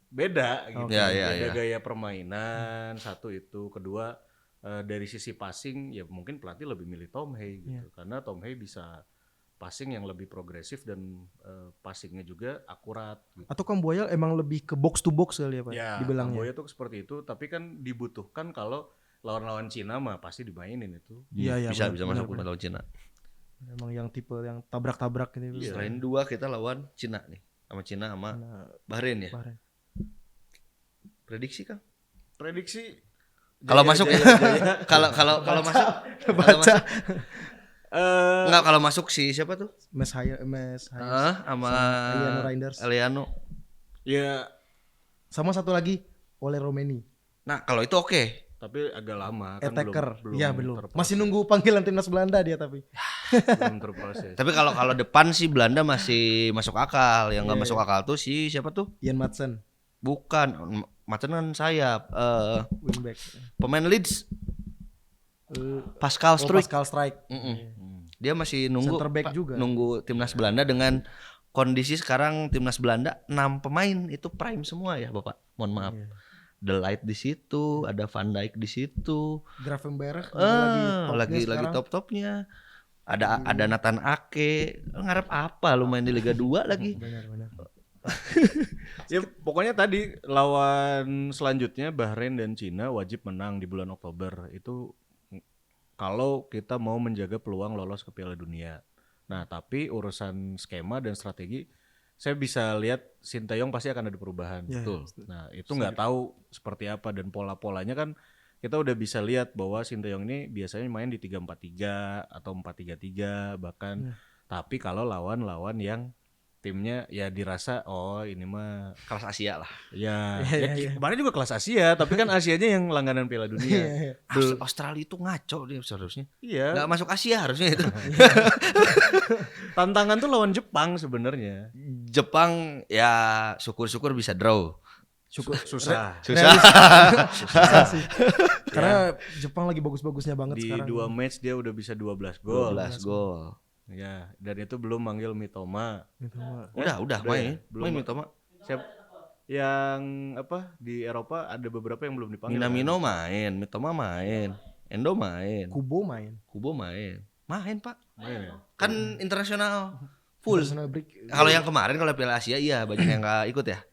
beda gitu. Beda gaya permainan, satu itu, kedua dari sisi passing ya mungkin pelatih lebih milih Tom Haye gitu. Karena Tom Haye bisa passing yang lebih progresif dan passingnya juga akurat gitu. Atau Kambuaya emang lebih ke box to box kali ya Pak? Ya, Dibilangnya. Kambuaya tuh seperti itu, tapi kan dibutuhkan kalau lawan-lawan Cina mah pasti dimainin itu. Iya, bisa benar, masuk benar. lawan Cina. Emang yang tipe yang tabrak-tabrak gitu. Selain 2 kita lawan Cina nih, sama Cina sama Bahrain ya. Bahrain. Prediksi Kang? Prediksi Kalau masuk ya. Kalau masuk Baca. enggak, kalau masuk si siapa tuh? Mes Hayes. Sama Eliano Reinders. Eliano. ya Sama satu lagi Ole Romeni. Nah, kalau itu oke. tapi agak lama kan Attacker. Iya belum. terproses. Masih nunggu panggilan timnas Belanda dia tapi. belum terproses. Tapi kalau depan sih Belanda masih masuk akal. Yang nggak masuk akal tuh si siapa tuh? Ian Madsen, Bukan, Maten kan sayap. wingback. Pemain Leeds Pascal Struijk. Pascal Struijk. Dia masih nunggu Center back juga. nunggu timnas Belanda dengan kondisi sekarang timnas Belanda 6 pemain itu prime semua ya, Bapak. Mohon maaf. The Ligt di situ, ada Van Dijk di situ. Gravenberch Lagi top-topnya. Ada Nathan Ake. Ngarep apa lu main di Liga 2 lagi? Benar. Ya pokoknya tadi lawan selanjutnya Bahrain dan Cina wajib menang di bulan Oktober. Itu kalau kita mau menjaga peluang lolos ke Piala Dunia. Nah, tapi urusan skema dan strategi saya bisa lihat Sinteyong pasti akan ada perubahan. Betul. Nah, itu nggak tahu seperti apa dan pola-polanya kan kita udah bisa lihat bahwa Sinteyong ini biasanya main di 3-4-3 atau 4-3-3 bahkan. Tapi kalau lawan-lawan yang timnya ya dirasa ini mah Kelas Asia lah. ya kemarin juga kelas Asia, tapi kan Asianya yang langganan Piala Dunia. Australia itu ngaco dia seharusnya. Iya. Nggak masuk Asia harusnya itu. Tantangan tuh lawan Jepang sebenarnya. Jepang ya syukur-syukur bisa draw. Susah. Susah sih. Karena Jepang lagi bagus-bagusnya banget Di sekarang. 2 match dia udah bisa 12 gol. 12 gol. Ya, dan itu belum manggil Mitoma. Gitu, Pak. Udah main. Belum. Main Mitoma. Siap yang di Eropa ada beberapa yang belum dipanggil. Minamino main, Mitoma main, Endo main, Kubo main. Kubo main. Main, Pak. Main ya? Kan internasional full. International break. Kalau yang kemarin kalau Piala Asia iya banyak yang nggak ikut ya.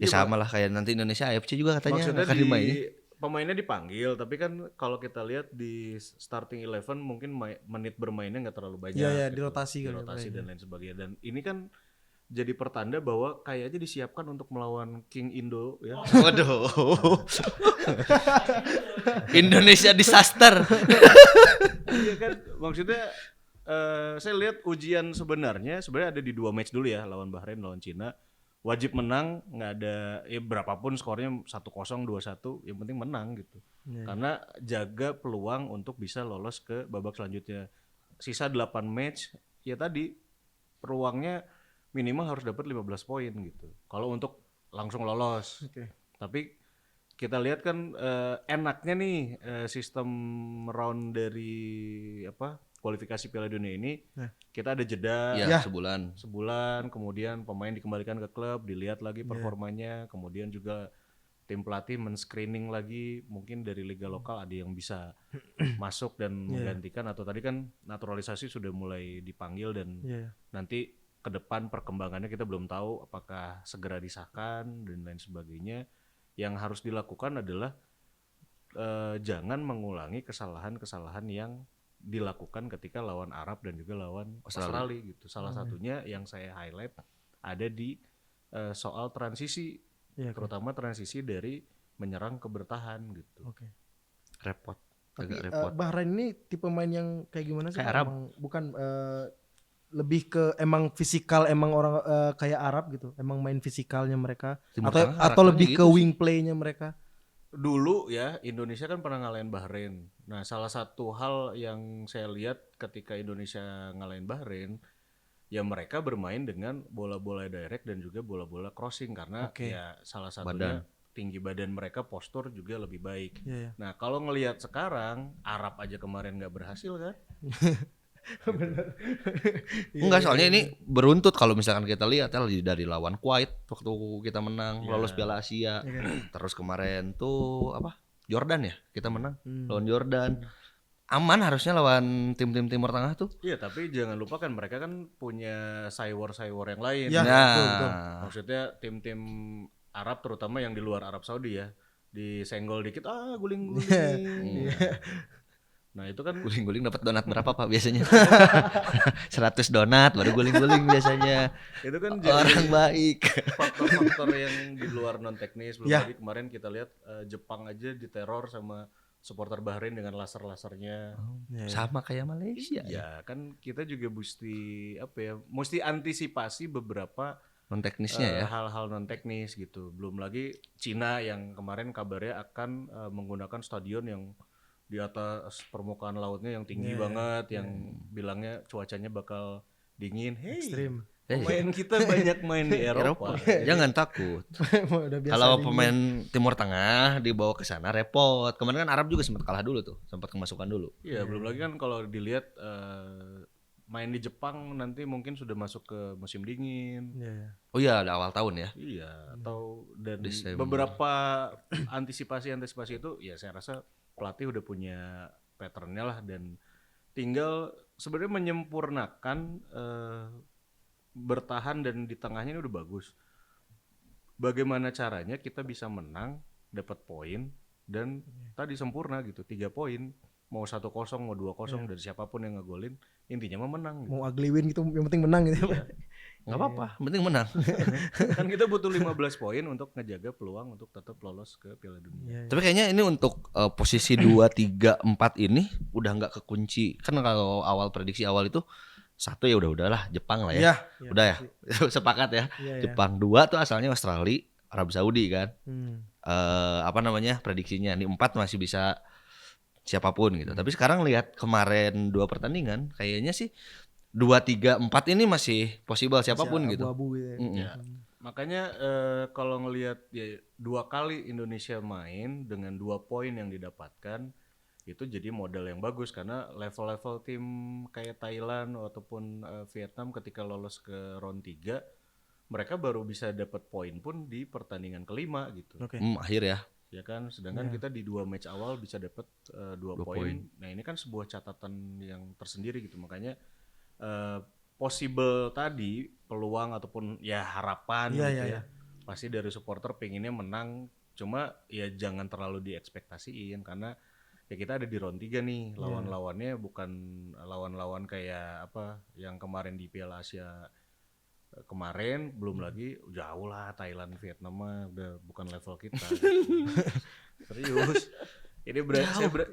Ya sama lah kayak nanti Indonesia AFC juga katanya Maksudnya akan dimainin. pemainnya dipanggil, tapi kan kalau kita lihat di starting 11 mungkin menit bermainnya nggak terlalu banyak. Iya, gitu. dirotasi kali ya, Dirotasi Pak, dan lain sebagainya. Dan ini kan jadi pertanda bahwa kayaknya disiapkan untuk melawan King Indo ya. Waduh. Indonesia disaster. Iya kan, maksudnya saya lihat ujian sebenarnya ada di 2 match dulu ya, lawan Bahrain, lawan Cina. Wajib menang, nggak ada ya berapapun skornya 1-0, 2-1, yang penting menang gitu. Karena jaga peluang untuk bisa lolos ke babak selanjutnya. Sisa 8 match, ya tadi peluangnya minimal harus dapat 15 poin gitu. Kalau untuk langsung lolos. Oke. Tapi kita lihat kan enaknya nih sistem round dari kualifikasi Piala Dunia ini Nah. kita ada jeda Ya, sebulan. sebulan, kemudian pemain dikembalikan ke klub, dilihat lagi performanya, kemudian juga tim pelatih men-screening lagi, mungkin dari liga lokal ada yang bisa masuk dan menggantikan, atau tadi kan naturalisasi sudah mulai dipanggil dan Iya. nanti ke depan perkembangannya kita belum tahu apakah segera disahkan dan lain sebagainya. Yang harus dilakukan adalah jangan mengulangi kesalahan-kesalahan yang dilakukan ketika lawan Arab dan juga lawan Australia gitu. Salah satunya yang saya highlight ada di soal transisi, Iya, terutama transisi dari menyerang ke bertahan gitu. Oke. Repot. Tapi Agak repot. Bahrain ini tipe main yang kayak gimana sih? Kayak Arab. Emang, bukan lebih ke emang fisikal, emang orang kayak Arab gitu. Emang main fisikalnya mereka Timur atau Tengah atau karakternya lebih gitu ke sih. wing play-nya mereka. Dulu ya Indonesia kan pernah ngalahin Bahrain. Nah, salah satu hal yang saya lihat ketika Indonesia ngalahin Bahrain, ya mereka bermain dengan bola-bola direct dan juga bola-bola crossing karena Oke. ya salah satunya Badan. tinggi badan mereka, postur juga lebih baik. Iya, iya. Nah, kalau ngelihat sekarang Arab aja kemarin nggak berhasil kan? Enggak, soalnya ini beruntut kalau misalkan kita lihat ya dari lawan Kuwait waktu kita menang lolos Piala Asia. Terus kemarin tuh apa? Jordan ya, kita menang lawan Jordan. Aman harusnya lawan tim-tim Timur Tengah tuh. Iya, tapi jangan lupa kan mereka kan punya saywar-saywar yang lain. Ya, betul. Maksudnya tim-tim Arab terutama yang di luar Arab Saudi ya, disenggol dikit guling-guling. Nah, itu kan Guling-guling dapat donat berapa Pak biasanya? 100 donat baru guling-guling biasanya. itu kan jadi Orang baik. faktor-faktor yang di luar non teknis. Belum Ya. lagi kemarin kita lihat Jepang aja diteror sama supporter Bahrain dengan laser-lasernya. Sama kayak Malaysia. Ya, kan kita juga mesti antisipasi beberapa Non teknisnya ya. hal-hal non teknis gitu. Belum lagi Cina yang kemarin kabarnya akan menggunakan stadion yang di atas permukaan lautnya yang tinggi banget, yang bilangnya cuacanya bakal dingin. Hey, Ekstrim. pemain kita banyak main di Eropa. Jangan takut. Udah biasa Kalau dingin. pemain Timur Tengah dibawa ke sana repot. Kemarin kan Arab juga sempat kalah dulu tuh, sempat kemasukan dulu. Iya, belum lagi kan kalau dilihat main di Jepang nanti mungkin sudah masuk ke musim dingin. Iya, iya. Oh iya, ada awal tahun ya. Iya, atau dan Desember. beberapa antisipasi itu ya saya rasa pelatih udah punya patternnya lah, dan tinggal sebenarnya menyempurnakan bertahan dan di tengahnya ini udah bagus. Bagaimana caranya kita bisa menang, dapat poin dan tadi sempurna gitu, 3 poin. Mau 1-0, mau 2-0 dari siapapun yang ngegolin, intinya mah menang gitu. Mau ugly win gitu, yang penting menang gitu. Nggak apa-apa, penting menang. Kan kita butuh 15 poin untuk ngejaga peluang untuk tetap lolos ke Piala Dunia. Iya, Tapi kayaknya ini untuk posisi 2, 3, 4 ini udah nggak kekunci. Kan kalau awal prediksi awal itu satu ya udahlah Jepang lah ya. Iya. Udah ya, sepakat ya. Iya, iya. Jepang 2 tuh asalnya Australia, Arab Saudi kan. Hmm. Apa namanya prediksinya nih 4 masih bisa siapapun gitu. Tapi sekarang lihat kemarin 2 pertandingan kayaknya sih 2, 3, 4 ini masih possible siapapun Masih gitu. abu-abu gitu ya. Mm-mm. Ya, makanya kalau ngelihat ya 2 kali Indonesia main dengan 2 poin yang didapatkan itu jadi modal yang bagus, karena level-level tim kayak Thailand ataupun Vietnam ketika lolos ke round 3 mereka baru bisa dapat poin pun di pertandingan kelima gitu. Oke. Akhir ya. Ya kan, sedangkan kita di 2 match awal bisa dapat 2 poin. Nah, ini kan sebuah catatan yang tersendiri gitu. Makanya possible tadi peluang ataupun ya harapan Iya, gitu iya, ya. Pasti dari supporter pengennya menang, cuma ya jangan terlalu diekspektasiin karena ya kita ada di round 3 nih. Lawan-lawannya bukan lawan-lawan kayak apa yang kemarin di Piala Asia kemarin, belum lagi jauh lah Thailand, Vietnam mah udah bukan level kita. Serius. Ini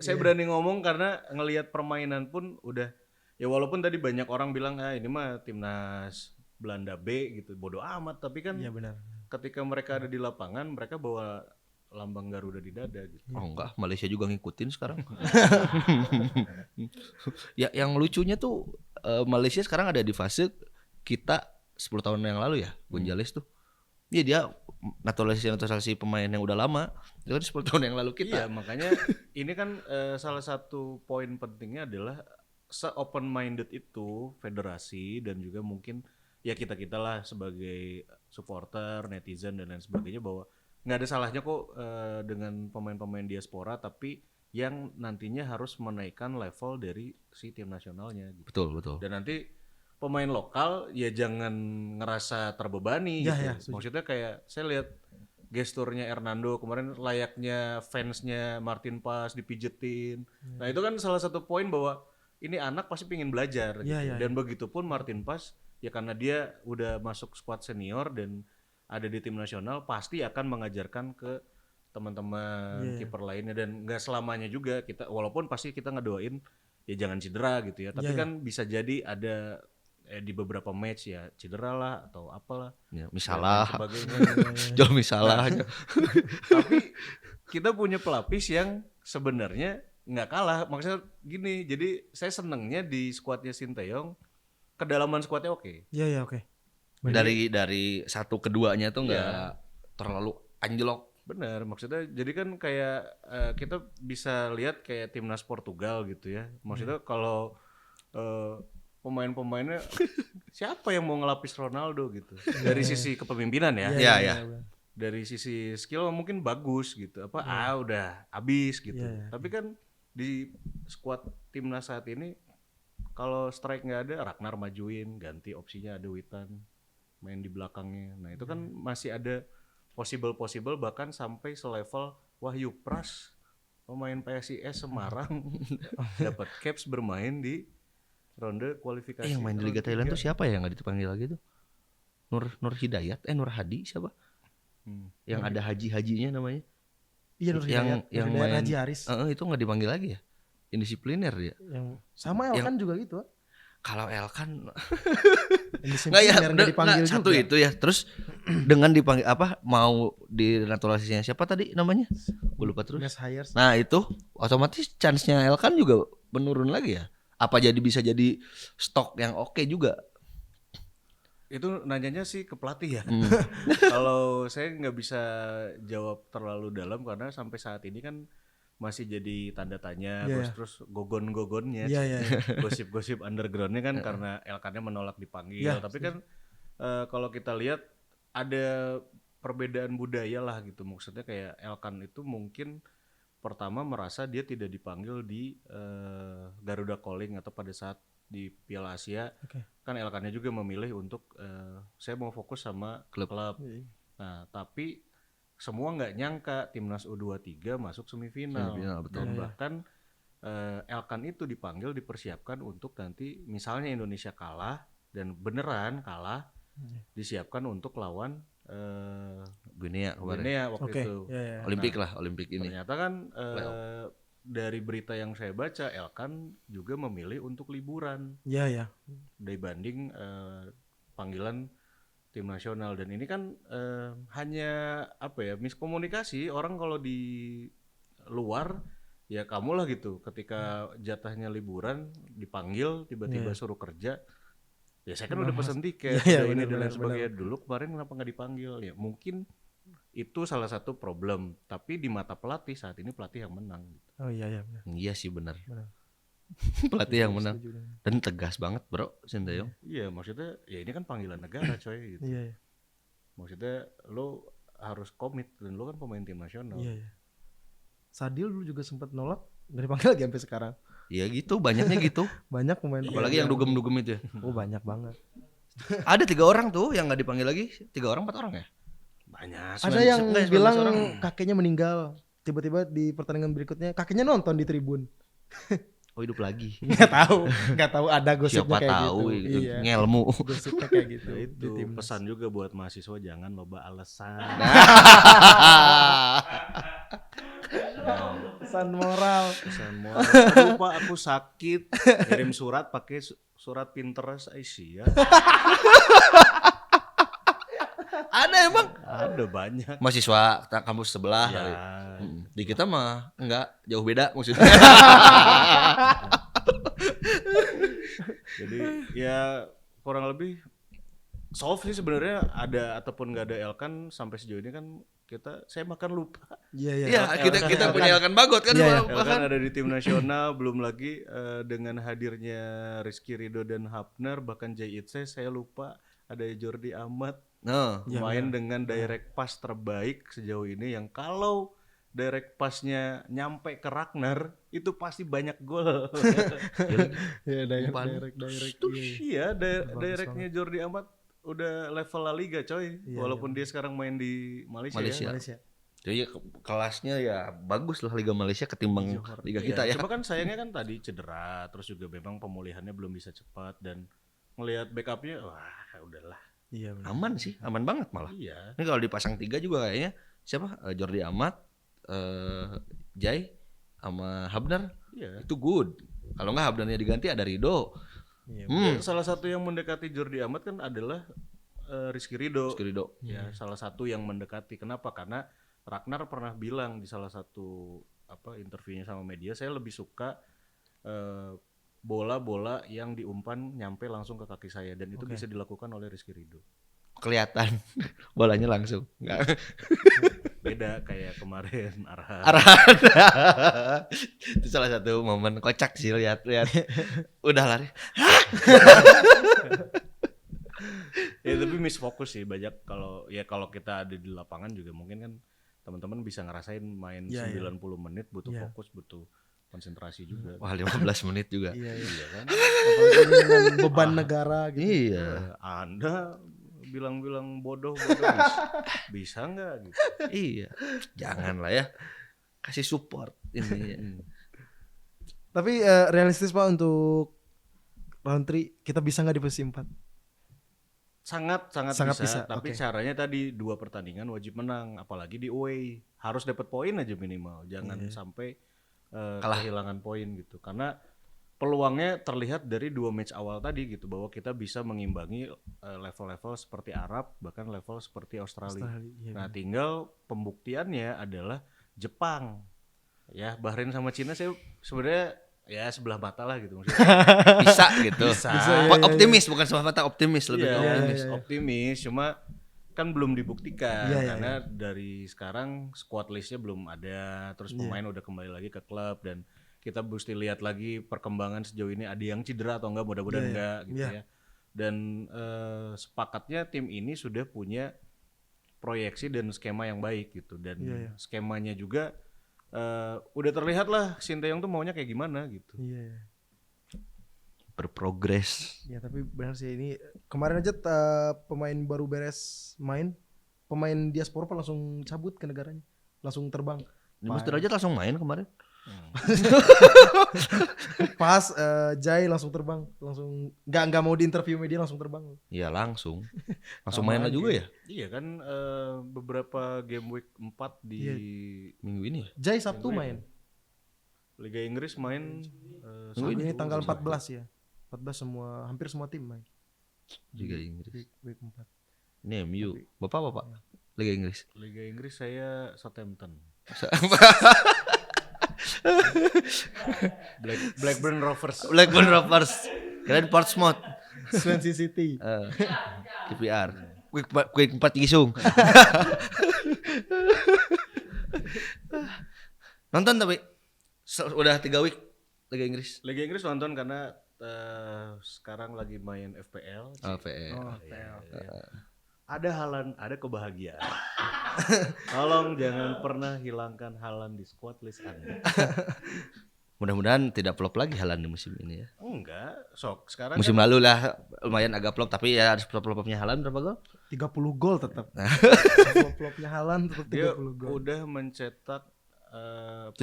saya berani ngomong karena ngelihat permainan pun udah ya, walaupun tadi banyak orang bilang ini mah timnas Belanda B gitu, bodoh amat, tapi kan Iya benar. ketika mereka ada di lapangan mereka bawa lambang Garuda di dada gitu. Oh enggak, Malaysia juga ngikutin sekarang. Ya yang lucunya tuh Malaysia sekarang ada di fase kita 10 tahun yang lalu ya, Gonzales tuh. Iya dia naturalisasi pemain yang udah lama. Itu kan 10 tahun yang lalu kita. Iya, makanya ini kan salah satu poin pentingnya adalah se-open minded itu federasi dan juga mungkin ya kita lah sebagai supporter, netizen dan lain sebagainya bahwa nggak ada salahnya kok dengan pemain-pemain diaspora tapi yang nantinya harus menaikkan level dari si tim nasionalnya gitu. Betul. Dan nanti pemain lokal ya jangan ngerasa terbebani Ya, gitu. ya, setuju. Maksudnya kayak saya lihat gesturnya Hernando kemarin layaknya fansnya Martin Paes dipijetin. Nah itu kan salah satu poin bahwa ini anak pasti pengen belajar gitu. Ya, ya, Dan begitupun Martin Paes ya karena dia udah masuk skuad senior dan ada di tim nasional pasti akan mengajarkan ke teman-teman kiper lainnya dan nggak selamanya juga kita walaupun pasti kita ngedoain ya jangan cedera gitu ya tapi kan bisa jadi ada di beberapa match ya cedera lah atau apalah Ya, dan misalnya sebagainya. jual misalnya. Tapi kita punya pelapis yang sebenarnya nggak kalah maksudnya gini jadi saya senengnya di skuadnya Sinteyong kedalaman skuadnya oke. Iya, oke. Dari satu keduanya tuh nggak terlalu anjlok. Benar, maksudnya jadi kan kayak kita bisa lihat kayak timnas Portugal gitu ya. Maksudnya kalau pemain-pemainnya siapa yang mau ngelapis Ronaldo gitu. Dari sisi kepemimpinan ya. Iya. Dari sisi skill mungkin bagus gitu. Udah habis gitu. Tapi kan di skuad timnas saat ini kalau strike nggak ada, Ragnar majuin, ganti opsinya ada Witan main di belakangnya. Nah, itu kan masih ada possible bahkan sampai selevel Wahyu Pras pemain PSIS Semarang dapat caps bermain di ronde kualifikasi. Yang main di Liga Thailand tuh siapa ya nggak dipanggil lagi tuh? Nur Hidayat, Nur Hadi siapa? Yang ada hajinya namanya? Iya, Nur Hidayat, yang Nur Hidayat main Haji Haris. Itu nggak dipanggil lagi ya? Indisipliner dia. Yang sama Elkan juga gitu. Kalau Elkan Nggak ya, nggak dipanggil satu juga. itu ya. Terus dengan dipanggil apa? Mau dinaturalisasinya siapa tadi namanya? Gue lupa terus. Mes Hires. Nah itu otomatis chance-nya Elkan juga menurun lagi ya. Apa jadi bisa jadi stok yang oke juga? Itu nanyanya sih ke pelatih ya. Kalau saya nggak bisa jawab terlalu dalam karena sampai saat ini kan masih jadi tanda tanya terus gogon-gogonnya gosip-gosip undergroundnya kan karena Elkannya menolak dipanggil tapi kan kalau kita lihat ada perbedaan budaya lah gitu maksudnya kayak Elkan itu mungkin pertama merasa dia tidak dipanggil di Garuda Calling atau pada saat di Piala Asia kan Elkannya juga memilih untuk saya mau fokus sama klub. Nah tapi semua nggak nyangka timnas U23 masuk semifinal betul. Dan bahkan Elkan itu dipanggil dipersiapkan untuk nanti misalnya Indonesia kalah dan beneran kalah disiapkan untuk lawan Guinea kemarin. Guinea waktu itu Olimpik ini. Ternyata kan dari berita yang saya baca Elkan juga memilih untuk liburan dibanding panggilan tim nasional dan ini kan hanya miskomunikasi orang kalau di luar ya kamu lah gitu ketika jatahnya liburan dipanggil tiba-tiba suruh kerja ya saya kan udah pesen tiket ini dan lain sebagainya dulu kemarin kenapa nggak dipanggil ya mungkin itu salah satu problem tapi di mata pelatih saat ini pelatih yang menang gitu. Iya sih benar. Pelatih yang menang dan tegas banget bro Sinteyong. Iya maksudnya ya ini kan panggilan negara coy gitu. Maksudnya lo harus komit dan lo kan pemain tim nasional. Sadil dulu juga sempat nolak nggak dipanggil lagi sampai sekarang. Iya gitu banyaknya gitu. Banyak pemain. Apalagi yang dugem-dugem itu ya. Banyak banget. Ada 3 orang tuh yang nggak dipanggil lagi 3 orang 4 orang ya. Banyak. Ada yang bilang kakeknya meninggal tiba-tiba di pertandingan berikutnya kakeknya nonton di tribun. Oh hidup lagi. Nggak tahu ada gosipnya siapa kayak tahu gitu. Iya. Ngelmu. Gosipnya kayak gitu. Itu pesan juga buat mahasiswa jangan loba alasan. Pesan moral. Aduh Pak aku sakit. Kirim surat pakai surat Pinterest Aisyah. Ada emang? Ada banyak. Mahasiswa kampus sebelah. Ya. Di kita mah enggak jauh beda maksudnya. Jadi ya kurang lebih solve sih sebenarnya ada ataupun nggak ada Elkan sampai sejauh ini kan saya makan lupa. Iya iya. Iya, kita punya Elkan Bagot kan, Iya, iya. Bahkan ada di tim nasional, belum lagi dengan hadirnya Rizky Ridho dan Hapner, bahkan Jay Itse, saya lupa ada Jordi Amat Nah, main dengan direct pass terbaik sejauh ini, yang kalau direct passnya nyampe ke Ragnar itu pasti banyak gol. Iya Umpan. direct. Iya, directnya Jordi Amat udah level La Liga coy, walaupun dia sekarang main di Malaysia. Malaysia. jadi kelasnya ya bagus lah Liga Malaysia ketimbang Liga kita ya. Cuma kan sayangnya kan tadi cedera, terus juga memang pemulihannya belum bisa cepat, dan ngelihat backupnya, wah udahlah. Iya benar. Aman sih, aman banget malah. Iya. Ini kalau dipasang 3 juga kayaknya siapa? Jordi Amat, Jai sama Habnar Iya. itu good. Kalau nggak Habnarnya diganti ada Ridho. Iya. Dan salah satu yang mendekati Jordi Amat kan adalah Rizky Ridho. Ridho. Ya, salah satu yang mendekati. Kenapa? Karena Ragnar pernah bilang di salah satu interviewnya sama media, saya lebih suka bola-bola yang diumpan nyampe langsung ke kaki saya, dan itu bisa dilakukan oleh Rizky Ridho. Kelihatan bolanya langsung. Nggak. Beda kayak kemarin Arhan. Itu salah satu momen kocak sih lihat udah lari. Ya tapi misfokus sih banyak, kalau kita ada di lapangan juga mungkin kan teman-teman bisa ngerasain main 90 menit butuh fokus, butuh konsentrasi juga. Wah 15 menit juga. Iya. Iya kan? Apalagi dengan beban negara gitu. Iya. Anda bilang-bilang bodoh bisa nggak gitu? Iya. Janganlah ya. Kasih support ini. Tapi realistis Pak untuk round 3 kita bisa nggak di posisi 4? Sangat Sangat bisa, tapi oke. caranya tadi 2 pertandingan wajib menang, apalagi di away harus dapat poin aja minimal, jangan sampai kehilangan poin gitu, karena peluangnya terlihat dari 2 match awal tadi gitu, bahwa kita bisa mengimbangi level-level seperti Arab, bahkan level seperti Australia. Iya. Nah tinggal pembuktiannya adalah Jepang, ya Bahrain sama Cina saya sebenarnya ya sebelah mata lah gitu maksudnya. Bisa gitu. Optimis bukan sebelah mata, optimis lebih Iya, ke optimis. optimis, cuma kan belum dibuktikan Iya, karena dari sekarang squad listnya belum ada, terus pemain udah kembali lagi ke klub, dan kita mesti lihat lagi perkembangan sejauh ini, ada yang cedera atau enggak, mudah-mudahan enggak gitu ya. Dan sepakatnya tim ini sudah punya proyeksi dan skema yang baik gitu, dan skemanya juga udah terlihat lah Sinteyong tuh maunya kayak gimana gitu. Iya. Berprogres. Ya tapi benar sih, ini kemarin aja pemain baru beres main, pemain diaspora langsung cabut ke negaranya, langsung terbang. Mas Derajat langsung main kemarin. Pas Jai langsung terbang, langsung nggak mau diinterview media, langsung terbang. Iya langsung main lah juga ya Iya kan beberapa game week 4 di minggu ini ya. Jai Sabtu main. Liga Inggris main Ini tanggal 14 ya. 14 hampir semua tim main. Liga Inggris. Week 4. Ini MU. Bapak Liga Inggris. Liga Inggris saya Southampton. Blackburn Rovers. Blackburn Rovers. Keren Portsmouth. Swansea City. KPR. Quick 4 Gisung. Nonton tapi udah 3 week Liga Inggris. Liga Inggris nonton karena sekarang lagi main FPL. VL. Ada Haaland, ada kebahagiaan. Tolong jangan pernah hilangkan Haaland di squad list Anda. Mudah-mudahan tidak flop lagi Haaland di musim ini ya. Enggak, sekarang Musim lalu lah lumayan agak flop, tapi ya harus flop-flopnya Haaland berapa gol? 30 gol tetap. Flop-flopnya Haaland tetap dia 30 gol. udah mencetak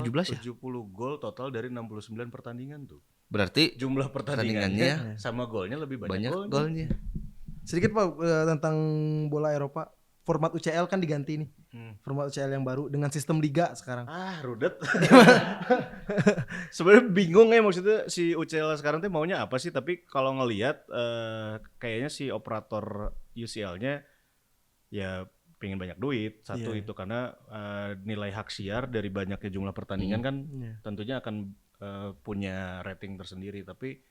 17 ya? 70 gol total dari 69 pertandingan tuh. Berarti Jumlah pertandingannya sama golnya lebih banyak golnya. Sedikit Pak tentang bola Eropa. Format UCL kan diganti nih. Format UCL yang baru dengan sistem liga sekarang. Rudet. Sebenarnya bingung ya, maksudnya si UCL sekarang tuh maunya apa sih, tapi kalau ngelihat kayaknya si operator UCL-nya ya pengen banyak duit. Satu itu karena nilai hak siar dari banyaknya jumlah pertandingan kan tentunya akan punya rating tersendiri, tapi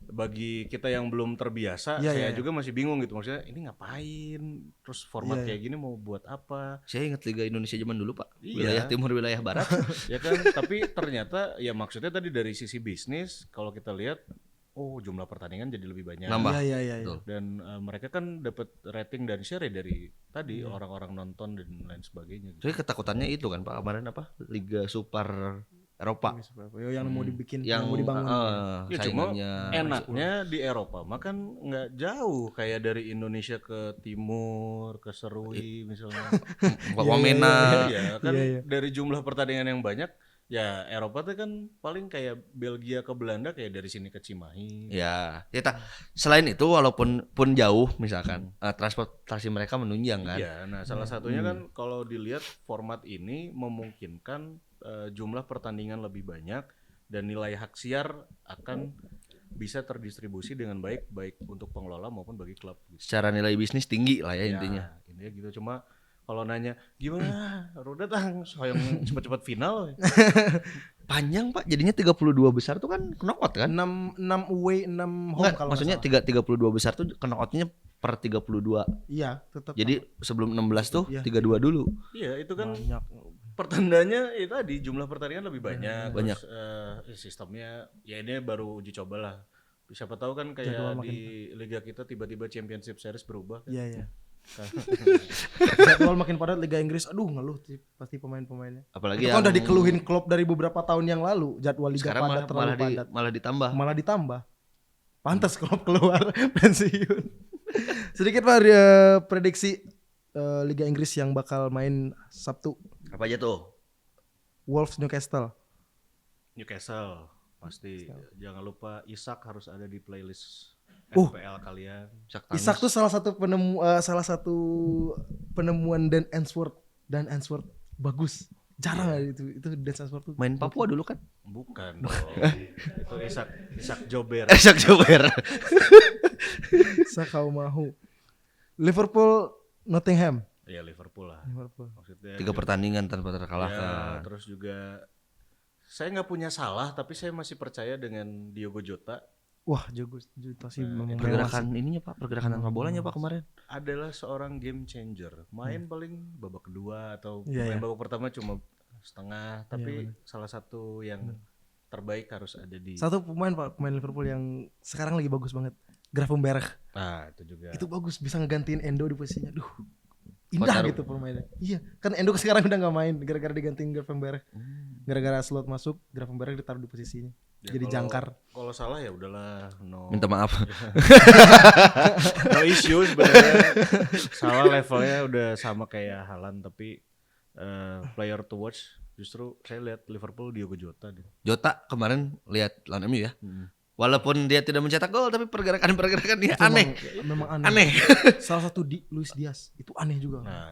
bagi kita yang belum terbiasa, Iya, saya iya. juga masih bingung gitu. Maksudnya ini ngapain? Terus format Iya, kayak gini mau buat apa? Saya ingat Liga Indonesia zaman dulu Pak. Iya. Wilayah timur, wilayah barat. Ya kan, tapi ternyata ya maksudnya tadi dari sisi bisnis kalau kita lihat, oh jumlah pertandingan jadi lebih banyak. Nambah. Iya. Betul. Dan mereka kan dapat rating dan share ya dari tadi Iya. orang-orang nonton dan lain sebagainya. Gitu. Jadi ketakutannya itu kan Pak kemarin apa? Liga Super Eropa Yang mau dibikin, yang mau dibangun. Ya cuma saingannya enaknya di Eropa mah kan nggak jauh kayak dari Indonesia ke timur, ke Serui misalnya. Wamena. Iya kan Iya. dari jumlah pertandingan yang banyak, ya Eropa tuh kan paling kayak Belgia ke Belanda kayak dari sini ke Cimahi. Ya, selain itu walaupun jauh misalkan transportasi mereka menunjang kan. Iya, nah salah satunya kan kalau dilihat format ini memungkinkan jumlah pertandingan lebih banyak dan nilai hak siar akan bisa terdistribusi dengan baik untuk pengelola maupun bagi klub. Gitu. Secara nilai bisnis tinggi lah ya intinya. Intinya gitu. Cuma kalau nanya gimana, Roda tang soalnya cepat-cepat final. Panjang Pak, jadinya 32 besar tuh kan knockout kan? 6 away, 6 home Enggak, kalau maksudnya nggak 32 besar tuh knockoutnya per 32. salah. Iya, tetap. Jadi sebelum 16 tuh Iya. 32 dulu. Iya, itu kan banyak. pertandanya itu tadi jumlah pertandingan lebih banyak. Banyak. Terus, sistemnya ya ini baru uji coba lah. Siapa tahu kan kayak Jadwal di liga kita tiba-tiba championship series berubah kan. Iya. Jadwal makin padat Liga Inggris. Aduh, ngeluh sih pasti pemain-pemainnya. Apalagi Itu kan udah dikeluhin Klopp dari beberapa tahun yang lalu. Jadwal Liga sekarang padat terlalu padat. malah ditambah. Malah ditambah. Pantas Klopp keluar pensiun. Sedikit Pak prediksi Liga Inggris yang bakal main Sabtu. Apa aja tuh? Wolves Newcastle. Newcastle pasti. Jangan lupa Isak harus ada di playlist FPL kalian. Isak tuh salah satu penemuan Dan Ainsworth bagus. Jarang ada itu Dan Ainsworth tuh. Main Papua dulu kan? Bukan dong. Itu Isak Jober. Isak Jober. Isak kau mau. Liverpool Nottingham. Ya Liverpool lah. Liverpool. Maksudnya 3 pertandingan tanpa ya, terkalahkan. terus juga saya nggak punya salah tapi saya masih percaya dengan Diogo Jota Wah, Jota sih memang mewah sih. Pergerakan ininya Pak, pergerakan tanpa bolanya Pak kemarin. adalah seorang game changer. Main paling babak kedua atau Iya, main iya. babak pertama cuma setengah, tapi salah satu yang terbaik harus ada di. Satu pemain Liverpool yang sekarang lagi bagus banget. Gravenberch. Nah, itu juga. Itu bagus, bisa ngegantiin Endo di posisinya. Duh. Indah Taruh. gitu permainnya. Iya, kan Endo sekarang udah nggak main gara-gara digantiin Gravenberch. Gara-gara slot masuk, Gravenberch ditaruh di posisinya. Ya, Jadi kalau- jangkar. Kalau salah ya udahlah, no. Minta maaf. No issue sebenarnya. Salah levelnya udah sama kayak Haaland tapi player to watch justru saya lihat Liverpool Diogo Jota deh. Jota kemarin lihat lawan MU ya. Walaupun dia tidak mencetak gol tapi pergerakan dia Itu aneh. Memang aneh. Aneh. Salah satu Luis Diaz itu aneh juga. Nah,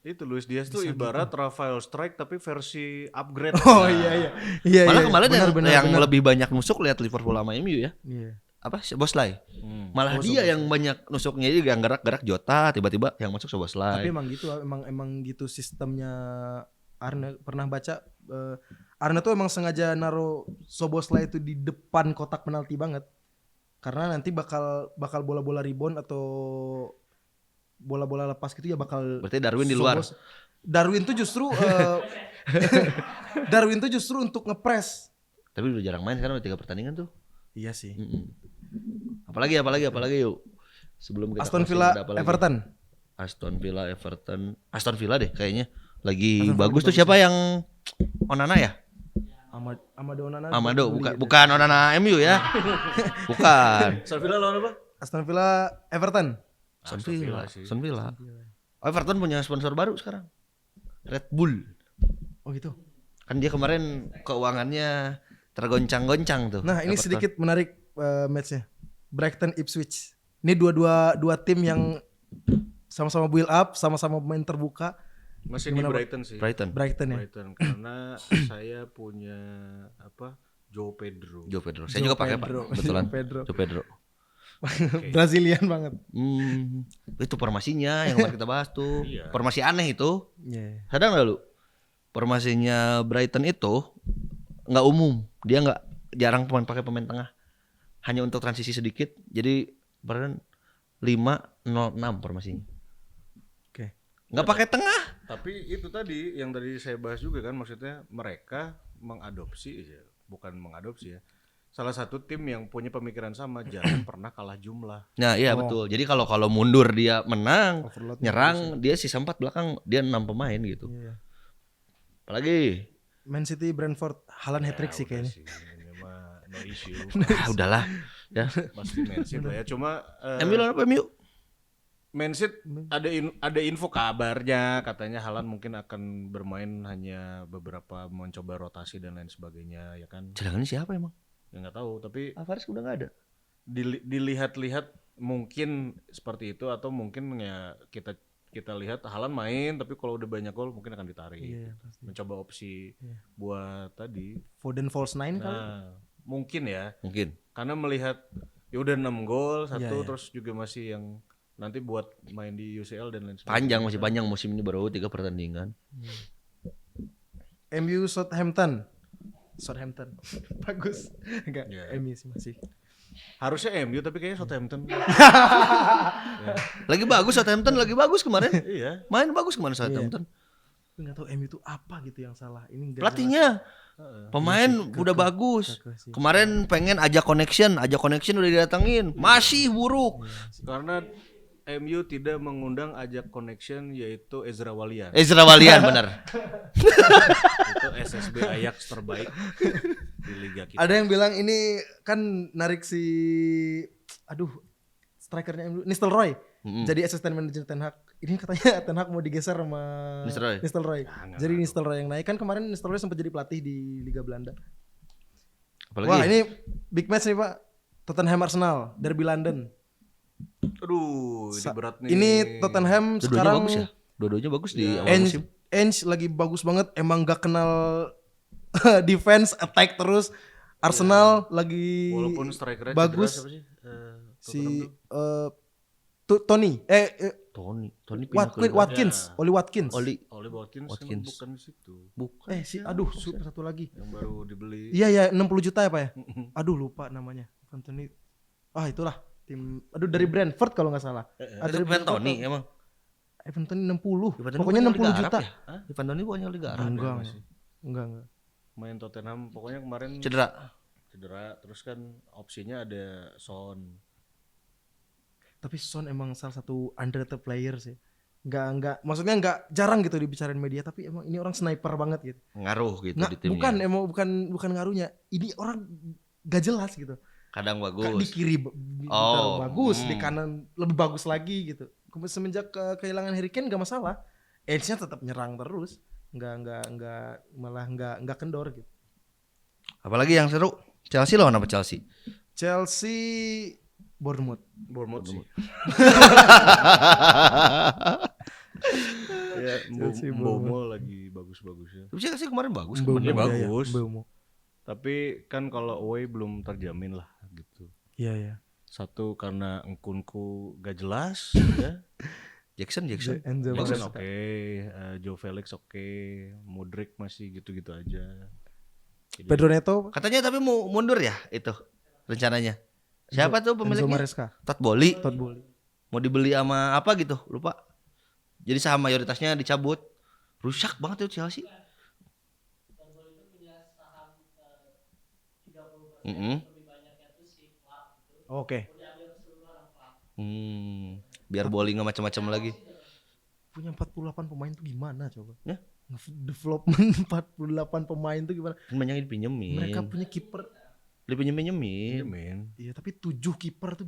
itu Luis Diaz tuh ibarat Rafael Strike tapi versi upgrade. Oh Nah, iya. Iya. Malah iya. kemarin Benar, yang benar. lebih banyak nusuk lihat Liverpool sama MU ya. Iya. Apa? Boslai. Hmm. Malah dia yang banyak nusuknya juga yang gerak-gerak Jota tiba-tiba yang masuk Tapi Boslai. emang gitu, emang gitu sistemnya Arne. Pernah baca Arne tuh emang sengaja naruh Soboslai itu di depan kotak penalti banget. Karena nanti bakal bola-bola rebound atau bola-bola lepas gitu ya bakal Berarti Darwin di luar. Darwin tuh justru untuk ngepres. Tapi udah jarang main sekarang udah 3 pertandingan tuh. Iya sih. Apalagi yuk. Sebelum kita Aston closing, Villa ada apa lagi? Everton. Aston Villa deh kayaknya. Lagi bagus tuh siapa yang Onana ya? Amado Onana. Amado, bukan Onana MU ya. Bukan. Aston Villa lawan apa? Aston Villa Everton. Aston Villa. Oh, Everton punya sponsor baru sekarang. Red Bull. Oh gitu. Kan dia kemarin keuangannya tergoncang-goncang tuh. Nah, ini Everton. sedikit menarik matchnya. Brighton Ipswich. Ini dua tim yang sama-sama build up, sama-sama main terbuka. Masih di Gimana, Pak? Brighton sih. Brighton. Brighton ya. Brighton karena saya punya Joe Pedro. Joe Pedro. Saya juga pakai Pak. Pedro. Kebetulan. Pedro. Joe Pedro. Brazilian banget. Itu formasinya yang kemarin kita bahas tuh. Iya. Formasi aneh itu. Iya. Sadar nggak lu? Formasinya Brighton itu nggak umum. Dia nggak jarang pakai pemain tengah. hanya untuk transisi sedikit. Jadi kemarin 5-0-6 formasinya. Oke. Nggak pakai tengah. Tapi itu tadi yang tadi saya bahas juga kan, maksudnya mereka mengadopsi, bukan mengadopsi ya. Salah satu tim yang punya pemikiran sama, jangan pernah kalah jumlah. Nah, iya betul. Jadi kalau mundur dia menang, Overload nyerang dia sisa 4 belakang dia 6 pemain gitu. Iya. Apalagi Man City Brentford Haaland hat-trick sih Udah kayaknya. sih, ini mah no issue. udahlah ya. Pasti Man City lah ya. Cuma MU lawan apa MU? Man City ada info kabarnya katanya Haaland mungkin akan bermain hanya beberapa mencoba rotasi dan lain sebagainya ya kan. Cadangannya siapa emang? Ya nggak tahu, tapi Alvarez udah nggak ada. dilihat-lihat mungkin seperti itu, atau mungkin ya kita lihat Haaland main tapi kalau udah banyak gol mungkin akan ditarik. Iya, pasti. Mencoba opsi buat tadi. Foden false 9 kali. Nah, mungkin ya. Mungkin. Karena melihat ya udah 6 gol satu, Iya, iya. terus juga masih yang nanti buat main di UCL dan lain sebagainya. Panjang, masih panjang musim ini, baru 3 pertandingan. MU Southampton. Bagus. Enggak, Iya. MU sih masih. Harusnya MU tapi kayaknya Southampton. Lagi bagus Southampton, lagi bagus kemarin. Iya. Main bagus kemarin Southampton. Gue nggak tahu MU itu apa gitu yang salah. Ini nggak Pelatihnya, pemain udah bagus. jelas sih. Kemarin pengen ajak connection udah didatengin, masih buruk. Karena MU tidak mengundang ajak connection, yaitu Ezra Walian. Ezra Walian benar. Itu SSB Ajax terbaik di liga kita. Ada yang bilang ini kan narik si strikernya MU Nistelrooy jadi asisten manajer Ten Hag. Ini katanya Ten Hag mau digeser sama Nistelrooy. Jadi Nistelrooy yang naik, kan kemarin Nistelrooy sempat jadi pelatih di Liga Belanda. Apalagi Wah, ini big match nih, Pak. Tottenham Arsenal, derby London. Aduh, ini berat nih. Ini Tottenham dua-duanya sekarang bagus ya. Dua-duanya bagus di awal musim. Ange lagi bagus banget, emang gak kenal defense, attack terus. Arsenal lagi Walaupun strikernya bagus. cedera, siapa sih? Si Tony Tony pindah ke Watkins, Oli Watkins. Oli Oli Watkins, kan Watkins. bukan di situ. bukan. Satu lagi. Yang baru dibeli. Iya 60 juta ya Pak ya. Aduh lupa namanya. Anthony. Itulah tim. Dari Brentford kalau nggak salah. Ada Ivan Toni emang. Evan Tony 60. Ivan Toni Pokoknya bukan 60 Liga juta. Arab ya? Ivan Toni bukannya Liga Arab. Enggak. Main Tottenham pokoknya kemarin Cedera. terus kan opsinya ada Son. Tapi Son emang salah satu underrated player sih. Enggak, maksudnya enggak jarang gitu dibicarain media, tapi emang ini orang sniper banget gitu. Ngaruh gitu di timnya. Bukan, emang bukan ngaruhnya. Ini orang gak jelas gitu. Kadang Di bagus. kiri Oh, bagus, di kanan lebih bagus lagi gitu. Semenjak kehilangan Harry Kane gak masalah. Edge-nya tetap nyerang terus. Enggak kendor gitu. Apalagi yang seru? Chelsea lawan apa Chelsea? Chelsea Bournemouth sih. Ya, Chelsea Mbomo lagi bagus-bagusnya. Tapi Chelsea kemarin bagus. Mbeumo, Kemarin iya, bagus. Mbeumo. Tapi kan kalau away belum terjamin lah gitu. Iya. Satu karena Nkunku gak jelas ya. Jackson. Enzo Jackson Maresca. oke, Joe Felix oke, Mudryk masih gitu-gitu aja. Jadi, Pedro Neto, Katanya tapi mau mundur ya itu rencananya. Siapa tuh Enzo pemiliknya? Maresca, Todd Bowley. Todd Bowley. Mau dibeli sama apa gitu? Lupa. Jadi saham mayoritasnya dicabut. Rusak banget tuh Chelsea. Oke. Biar Bowley nggak macam-macam lagi. Punya 48 pemain tuh gimana coba? Ya? Development 48 pemain tuh gimana? Kan banyak yang dipinjemin. Mereka punya kiper. Dipinjemin. men. Iya, tapi 7 kiper tuh.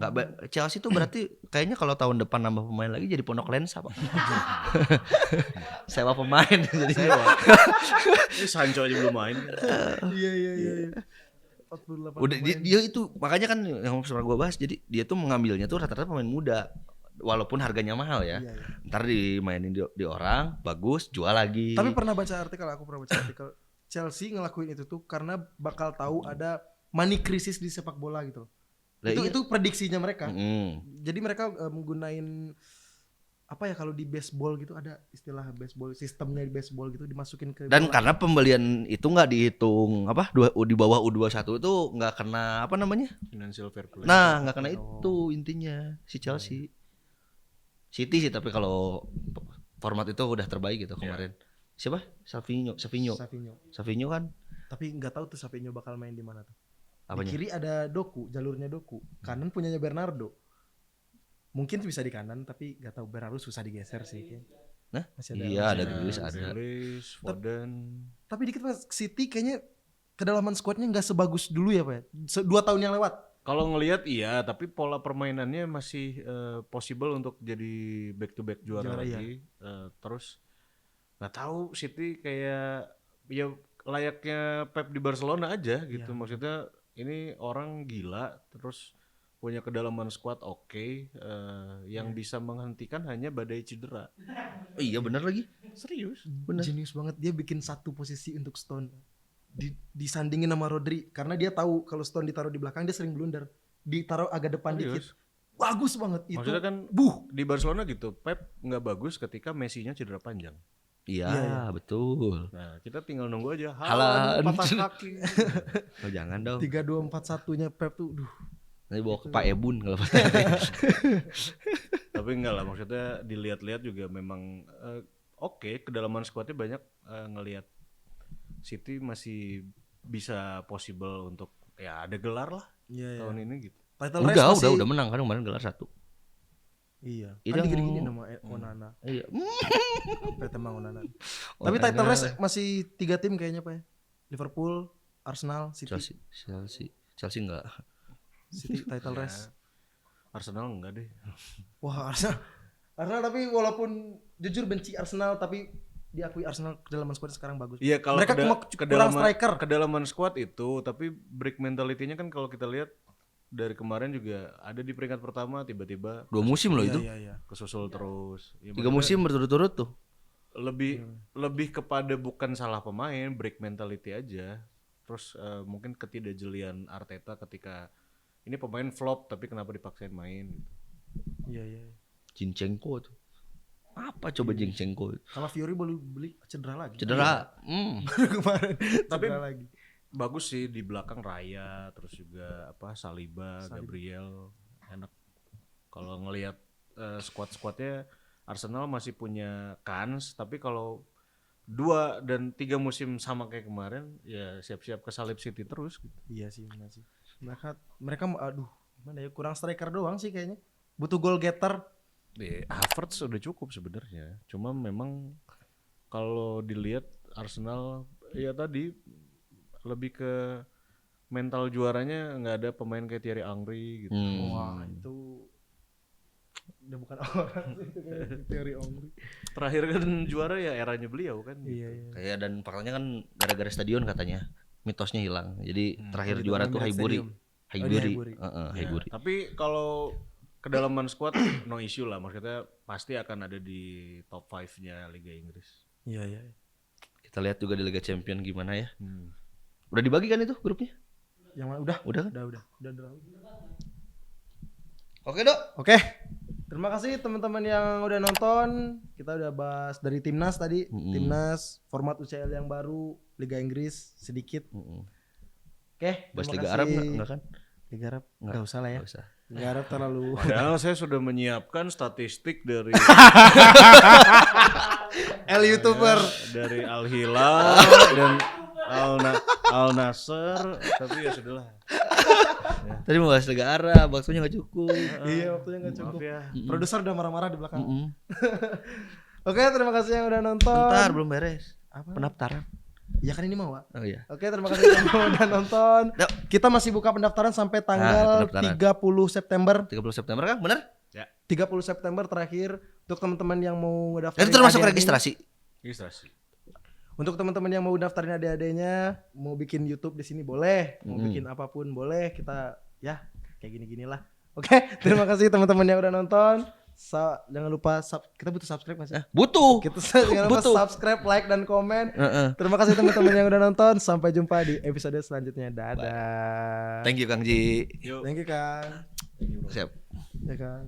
Chelsea tuh berarti kayaknya kalau tahun depan nambah pemain lagi jadi Pondok Lensa, Pak. Sewa pemain jadi. Ini Sancho aja belum main. Iya. 48 Udah dia itu makanya kan yang pernah gua bahas, jadi dia tuh mengambilnya tuh rata-rata pemain muda. Walaupun harganya mahal ya. Iya. Ntar dimainin di orang, bagus, jual lagi. Tapi aku pernah baca artikel Chelsea ngelakuin itu tuh karena bakal tahu ada money krisis di sepak bola gitu. Lah, iya. Itu prediksinya mereka. Mm. Jadi mereka menggunain apa ya kalau di baseball gitu ada istilah baseball, sistemnya di baseball gitu dimasukin ke Dan bola. karena pembelian itu nggak dihitung apa di bawah U21 itu nggak kena apa namanya? Financial fair play. Nah, nggak kena itu intinya si Chelsea. City sih tapi kalau format itu udah terbaik gitu kemarin. Siapa? Savinho kan Tapi nggak tahu tuh Savinho bakal main di mana tuh. apanya? Di kiri ada jalurnya Doku. Kanan punyanya Bernardo. Mungkin bisa di kanan tapi nggak tahu, Bernardo susah digeser sih kayaknya. Nah, Masih ada- iya ada masih Grealish ada. Grealish, Foden. Tapi dikit Mas, City kayaknya kedalaman skuadnya nggak sebagus dulu ya Pak ya? 2 tahun yang lewat. Kalau ngelihat iya, tapi pola permainannya masih possible untuk jadi back to back juara Juara, lagi. Terus nggak tahu City kayak ya layaknya Pep di Barcelona aja gitu. Maksudnya ini orang gila terus punya kedalaman squad yang bisa menghentikan hanya badai cedera. Oh, iya benar lagi. Serius? Jenius banget, dia bikin satu posisi untuk Stone disandingin sama Rodri karena dia tahu kalau Stone ditaruh di belakang dia sering blunder, ditaruh agak depan dikit. Serius? Bagus banget itu. Maksudnya kan di Barcelona gitu, Pep nggak bagus ketika Messi-nya cedera panjang. Iya, betul. Nah, kita tinggal nunggu aja. Haaland. Patah kaki. Oh, jangan dong. 3-2-4-1-nya Pep tuh Nanti bawa ke Pak Ebun kalau Tapi enggak lah, maksudnya dilihat-lihat juga memang oke, kedalaman skuadnya banyak. Ngelihat City masih bisa possible untuk ya ada gelar lah tahun ini gitu. Title race masih udah menang kan kemarin gelar 1. Iya. Itu Kan yang- digini-gini nama Onana. Iya. Sampai temang Onana. Tapi title race masih 3 tim kayaknya Pak ya. Liverpool, Arsenal, City. Chelsea enggak. City title race. Arsenal enggak deh. Wah, Arsenal tapi walaupun jujur benci Arsenal tapi diakui Arsenal kedalaman skuad sekarang bagus. Iya, kalau Mereka kurang striker. kedalaman squad itu, tapi break mentality-nya kan kalau kita lihat dari kemarin juga ada di peringkat pertama tiba-tiba 2 musim loh itu. Iya. kesusul terus. Ya, 3 musim berturut-turut tuh. lebih kepada bukan salah pemain, break mentality aja. Terus mungkin ketidakjelian Arteta ketika ini pemain flop tapi kenapa dipaksain main gitu. Iya. Zinchenko tuh. Apa coba Zinchenko? Kalau Fiori baru beli cedera lagi. Cedera. Kemarin. Tapi cedera lagi. bagus sih di belakang Raya, terus juga Saliba, Gabriel enak. Kalau ngelihat squad-squadnya Arsenal masih punya kans, tapi kalau 2 dan 3 musim sama kayak kemarin ya siap-siap kesalip City terus gitu. Iya sih, benar sih. Mereka aduh, gimana ya, kurang striker doang sih kayaknya. Butuh goal getter. Havertz sudah cukup sebenarnya. Cuma memang kalau dilihat Arsenal ya tadi lebih ke mental juaranya nggak ada pemain kayak Thierry Henry gitu. Wah, itu udah bukan orang sih itu kayak teori Henry. Terakhir kan juara ya eranya beliau kan. Iya. Kayak dan faktanya kan gara-gara stadion katanya mitosnya hilang. Jadi terakhir juara tuh Highbury. Highbury. Highbury. Tapi kalau kedalaman squad no issue lah, maksudnya pasti akan ada di top 5-nya Liga Inggris. Iya. Kita lihat juga di Liga Champion gimana ya. Udah dibagi kan itu grupnya? Yang mana? Udah. Udah kan? Udah. Oke, Dok. Oke. Terima kasih teman-teman yang udah nonton. Kita udah bahas dari Timnas tadi, Timnas, format UCL yang baru, Liga Inggris sedikit. Oke, Bahas terima Liga kasih. Arab enggak kan? Liga Arab enggak usah lah ya. Enggak usah. Liga Arab terlalu Padahal saya sudah menyiapkan statistik dari L YouTuber. dari Al Hilal dan Al Nassr, tapi ya sudahlah. Tadi mau bahas Liga Arab, waktunya enggak cukup. Iya, waktunya enggak cukup. Maaf ya. Produser udah marah-marah di belakang. Oke, terima kasih yang udah nonton. Bentar, belum beres. Apa? Pendaftaran. Ya kan ini mau, Pak. Oh iya. Oke, terima kasih yang udah nonton. Yuk. Kita masih buka pendaftaran sampai tanggal pendaftaran. 30 September. 30 September kan? Benar? 30 September terakhir untuk teman-teman yang mau daftar. Itu termasuk registrasi. Registrasi. Untuk teman-teman yang mau daftarin adik-adiknya, mau bikin YouTube di sini boleh, mau bikin apapun boleh, kita ya kayak gini-ginilah. Oke, terima kasih teman-teman yang udah nonton. Jangan lupa kita butuh subscribe Mas. Butuh. Kita jangan lupa Butuh. subscribe, like dan komen. Terima kasih teman-teman yang udah nonton. Sampai jumpa di episode selanjutnya. Dadah. Thank you Kang Ji. Yuk. Thank you Kang. Siap. Ya Kang.